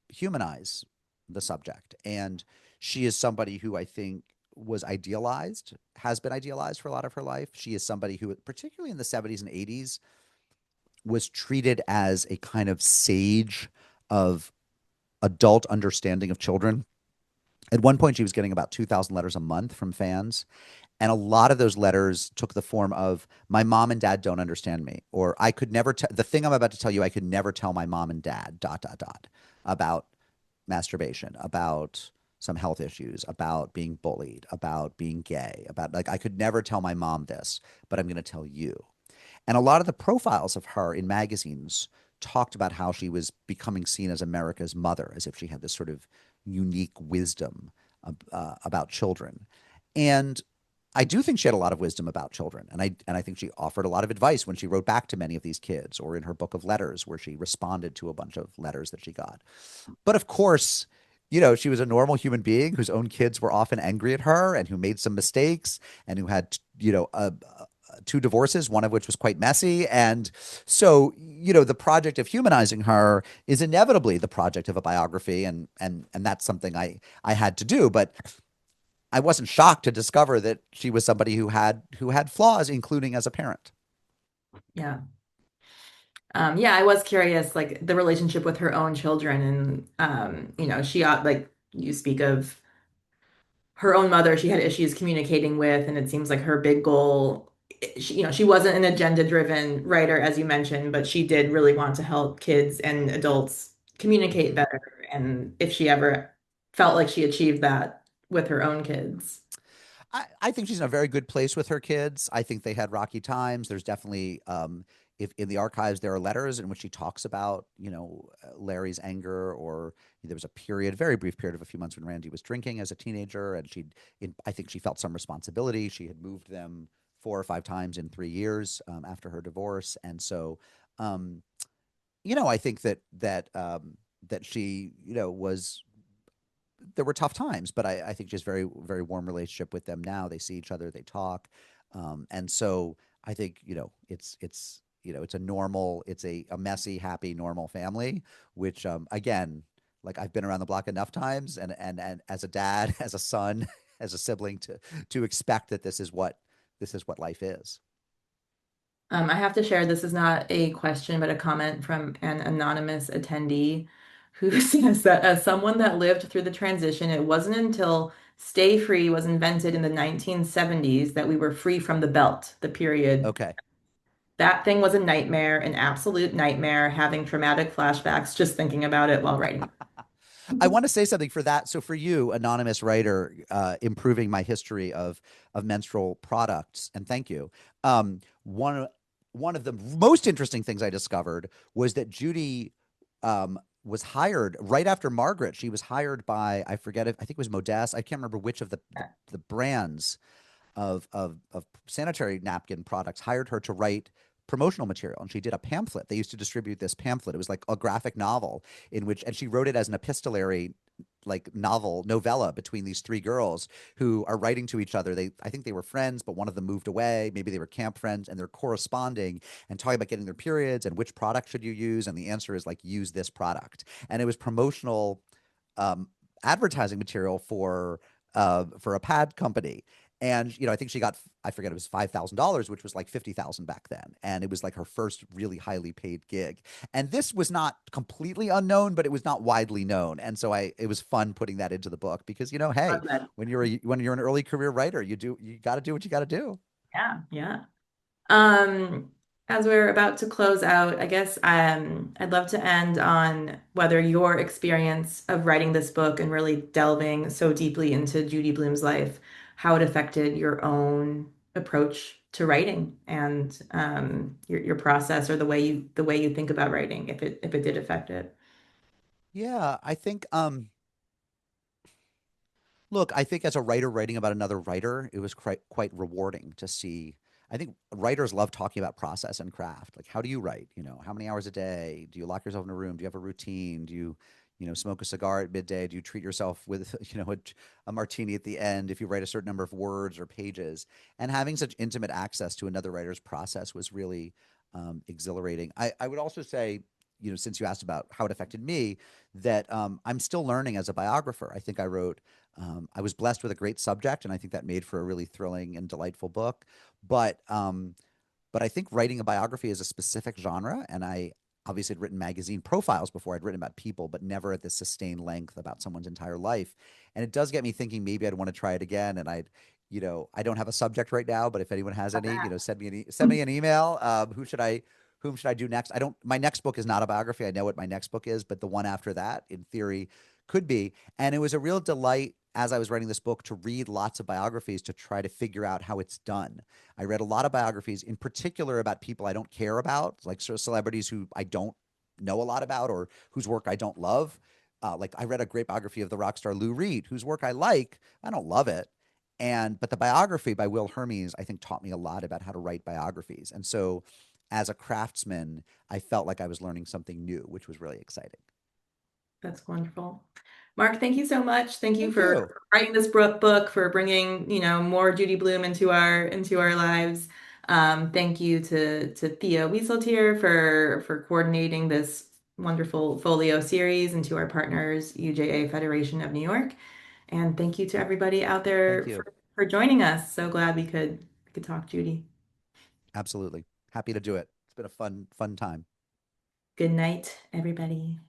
[SPEAKER 3] humanize the subject. And she is somebody who I think was idealized, has been idealized for a lot of her life. She is somebody who, particularly in the 70s and 80s, was treated as a kind of sage of adult understanding of children. At one point, she was getting about 2,000 letters a month from fans. And a lot of those letters took the form of, my mom and dad don't understand me. Or I could never tell, the thing I'm about to tell you, I could never tell my mom and dad, dot, dot, dot, about masturbation, about some health issues, about being bullied, about being gay, about like, I could never tell my mom this, but I'm going to tell you. And a lot of the profiles of her in magazines talked about how she was becoming seen as America's mother, as if she had this sort of unique wisdom about children. And I do think she had a lot of wisdom about children, and I think she offered a lot of advice when she wrote back to many of these kids, or in her book of letters, where she responded to a bunch of letters that she got. But of course, she was a normal human being whose own kids were often angry at her, and who made some mistakes, and who had two divorces, one of which was quite messy. And so, the project of humanizing her is inevitably the project of a biography, and that's something I had to do. But I wasn't shocked to discover that she was somebody who had flaws, including as a parent.
[SPEAKER 2] Yeah. Yeah, I was curious, like the relationship with her own children, and she like you speak of her own mother, she had issues communicating with, and it seems like her big goal, she wasn't an agenda-driven writer, as you mentioned, but she did really want to help kids and adults communicate
[SPEAKER 3] Mhm.
[SPEAKER 2] better. And if she ever felt like she achieved that with her own kids.
[SPEAKER 3] I think she's in a very good place with her kids. I think they had rocky times. There's definitely, if in the archives there are letters in which she talks about, Larry's anger, or there was a period, very brief period of a few months when Randy was drinking as a teenager, and I think she felt some responsibility. She had moved them 4 or 5 times in 3 years after her divorce, and so, um, I think that she, was there were tough times, but I think just very, very warm relationship with them now. They see each other, they talk. And so I think, it's a normal, it's a messy, happy, normal family, which, again, like I've been around the block enough times, and as a dad, as a son, as a sibling, to expect that this is what life is.
[SPEAKER 2] I have to share, this is not a question, but a comment from an anonymous attendee who says that as someone that lived through the transition, it wasn't until Stay Free was invented in the 1970s that we were free from the belt, the period.
[SPEAKER 3] Okay.
[SPEAKER 2] That thing was a nightmare, an absolute nightmare, having traumatic flashbacks just thinking about it while writing.
[SPEAKER 3] I want to say something for that. So for you, anonymous writer, improving my history of menstrual products, and thank you. One of the most interesting things I discovered was that Judy was hired right after Margaret. She was hired by, I forget, if I think it was Modest. I can't remember which of the brands of sanitary napkin products hired her to write promotional material, and she did a pamphlet. They used to distribute this pamphlet. It was like a graphic novel in which, and she wrote it as an epistolary, like novella between these three girls who are writing to each other. I think they were friends, but one of them moved away. Maybe they were camp friends, and they're corresponding and talking about getting their periods and which product should you use. And the answer is like, use this product. And it was promotional um, advertising material for a pad company. And I think she got, I forget, it was $5,000, which was like 50,000 back then, and it was like her first really highly paid gig. And this was not completely unknown, but it was not widely known. And so it was fun putting that into the book because hey, when you're an early career writer, you got to do what you got to do.
[SPEAKER 2] Yeah, yeah. Um, as we're about to close out, I guess I'd love to end on whether your experience of writing this book and really delving so deeply into Judy Blume's life, how it affected your own approach to writing and your process, or the way you think about writing, if it did affect it.
[SPEAKER 3] Yeah, I think look, I think as a writer writing about another writer, it was quite rewarding to see. I think writers love talking about process and craft. Like, how do you write? How many hours a day? Do you lock yourself in a room? Do you have a routine? Do you smoke a cigar at midday? Do you treat yourself with, a martini at the end if you write a certain number of words or pages? And having such intimate access to another writer's process was really exhilarating. I would also say, since you asked about how it affected me, that I'm still learning as a biographer. I think I was blessed with a great subject, and I think that made for a really thrilling and delightful book. But I think writing a biography is a specific genre, and I obviously had written magazine profiles before. I'd written about people, but never at this sustained length about someone's entire life. And it does get me thinking maybe I'd want to try it again. And I don't have a subject right now, but if anyone has any, send me an email. Whom should I do next? I don't. My next book is not a biography. I know what my next book is, but the one after that, in theory, could be. And it was a real delight as I was writing this book to read lots of biographies to try to figure out how it's done. I read a lot of biographies, in particular about people I don't care about, like sort of celebrities who I don't know a lot about or whose work I don't love. Like I read a great biography of the rock star Lou Reed, whose work I like. I don't love it. But the biography by Will Hermes, I think, taught me a lot about how to write biographies. And so as a craftsman, I felt like I was learning something new, which was really exciting.
[SPEAKER 2] That's wonderful. Mark, thank you so much. Thank you
[SPEAKER 3] Thank
[SPEAKER 2] for
[SPEAKER 3] you.
[SPEAKER 2] writing this book, for bringing, more Judy Blume into our lives. Thank you to Thea Wieseltier for coordinating this wonderful folio series, and to our partners, UJA Federation of New York. And thank you to everybody out
[SPEAKER 3] Thank
[SPEAKER 2] there
[SPEAKER 3] you.
[SPEAKER 2] for joining us. So glad we could talk, Judy.
[SPEAKER 3] Absolutely. Happy to do it. It's been a fun time.
[SPEAKER 2] Good night, everybody.